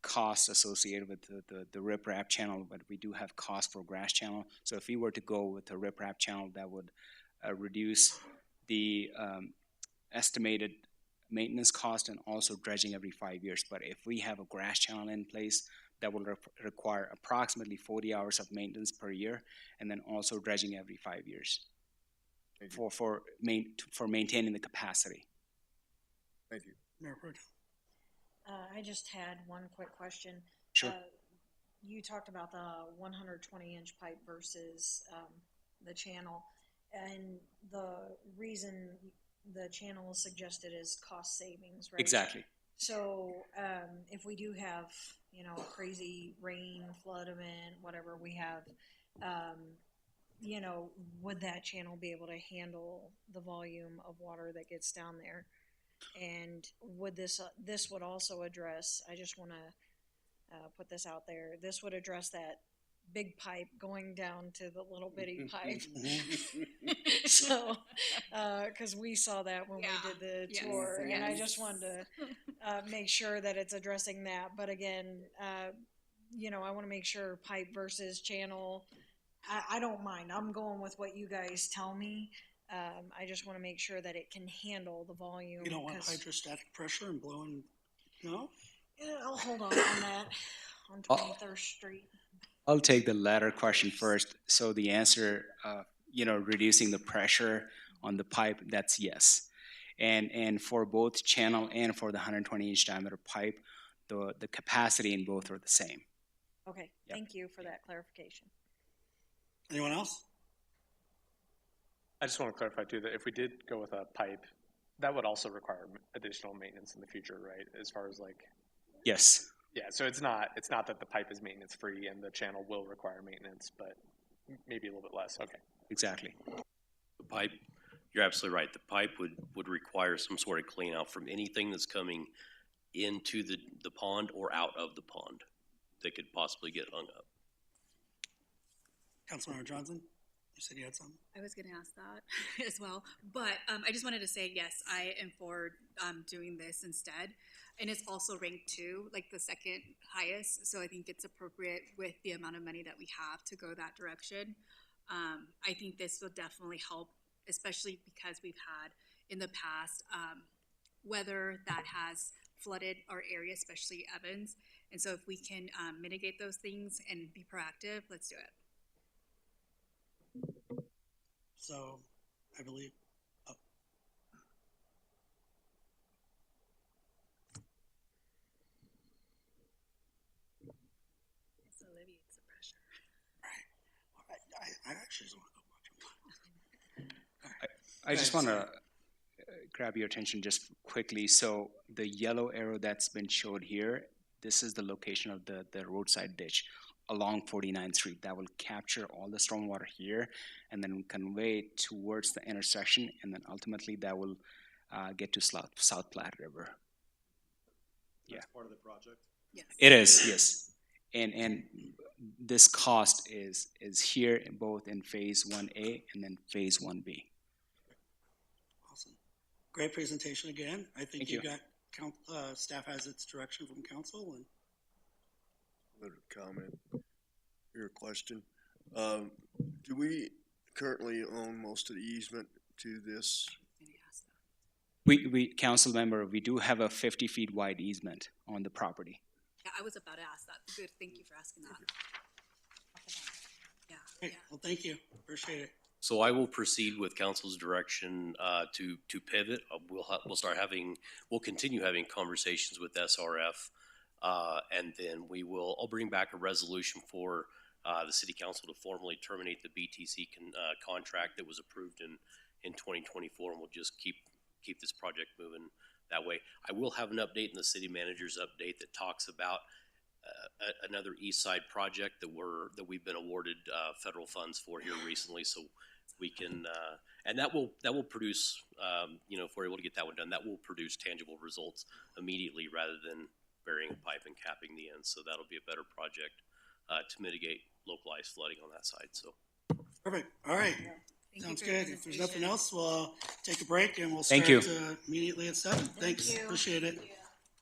costs associated with the riprap channel, but we do have costs for grass channel. So if we were to go with the riprap channel, that would reduce the estimated maintenance cost and also dredging every 5 years. But if we have a grass channel in place, that will require approximately 40 hours of maintenance per year, and then also dredging every 5 years for maintaining the capacity. Thank you. Mayor Pro Tem. I just had one quick question. Sure. You talked about the 120-inch pipe versus the channel, and the reason the channel is suggested is cost savings, right? Exactly. So if we do have, a crazy rain, flood event, whatever we have, would that channel be able to handle the volume of water that gets down there? And would this would also address, I just want to put this out there, this would address that big pipe going down to the little bitty pipe. So, because we saw that when we did the tour, and I just wanted to make sure that it's addressing that. But again, I want to make sure pipe versus channel, I don't mind. I'm going with what you guys tell me. I just want to make sure that it can handle the volume. You don't want hydrostatic pressure and blowing, no? Yeah, I'll hold on that on 23rd Street. I'll take the latter question first. So the answer, reducing the pressure on the pipe, that's yes. And for both channel and for the 120-inch diameter pipe, the capacity in both are the same. Okay, Yep. Thank you for that clarification. Anyone else? I just want to clarify too that if we did go with a pipe, that would also require additional maintenance in the future, right? As far as Yes. yeah, so it's not that the pipe is maintenance free and the channel will require maintenance, but maybe a little bit less. Okay. Exactly. The pipe, you're absolutely right. The pipe would require some sort of clean out from anything that's coming into the pond or out of the pond that could possibly get hung up. Councilmember Johnson, you said you had something? I was going to ask that as well, but I just wanted to say, yes, I am for doing this instead. And it's also ranked 2, like the second highest. So I think it's appropriate with the amount of money that we have to go that direction. I think this will definitely help especially because we've had in the past weather that has flooded our area, especially Evans. And so if we can mitigate those things and be proactive, let's do it. So I believe, It's alleviates the pressure. I actually just want to go watch them. I just Go want ahead, to grab your attention just quickly. So the yellow arrow that's been showed here, this is the location of the roadside ditch along 49th Street that will capture all the stormwater here and then convey it towards the intersection, and then ultimately that will get to South Platte River. Yeah. That's part of the project. Yes. It is, yes. And this cost is here in both in phase 1A and then phase 1B. Awesome. Great presentation again. I think Thank you you. got, staff has its direction from council and Little comment or a question. Do we currently own most of the easement to this? Maybe ask that. We council member, we do have a 50 feet wide easement on the property. Yeah, I was about to ask that. Good. Thank you for asking that. Yeah. great. Yeah. Well, thank you. Appreciate it. So I will proceed with council's direction to pivot. We'll continue having conversations with SRF, and then I'll bring back a resolution for the city council to formally terminate the BTC contract that was approved in 2024, and we'll just keep this project moving that way. I will have an update in the city manager's update that talks about another East Side project that we've been awarded federal funds for here recently, so we can and that will produce if we're able to get that one done, that will produce tangible results immediately rather than burying a pipe and capping the ends. So that'll be a better project to mitigate localized flooding on that side. So Perfect. All right. Thank Sounds you for your good. If there's nothing presentation. else, we'll take a break and we'll Thank start you. Immediately at 7. Thanks. you. Appreciate it. Thank you.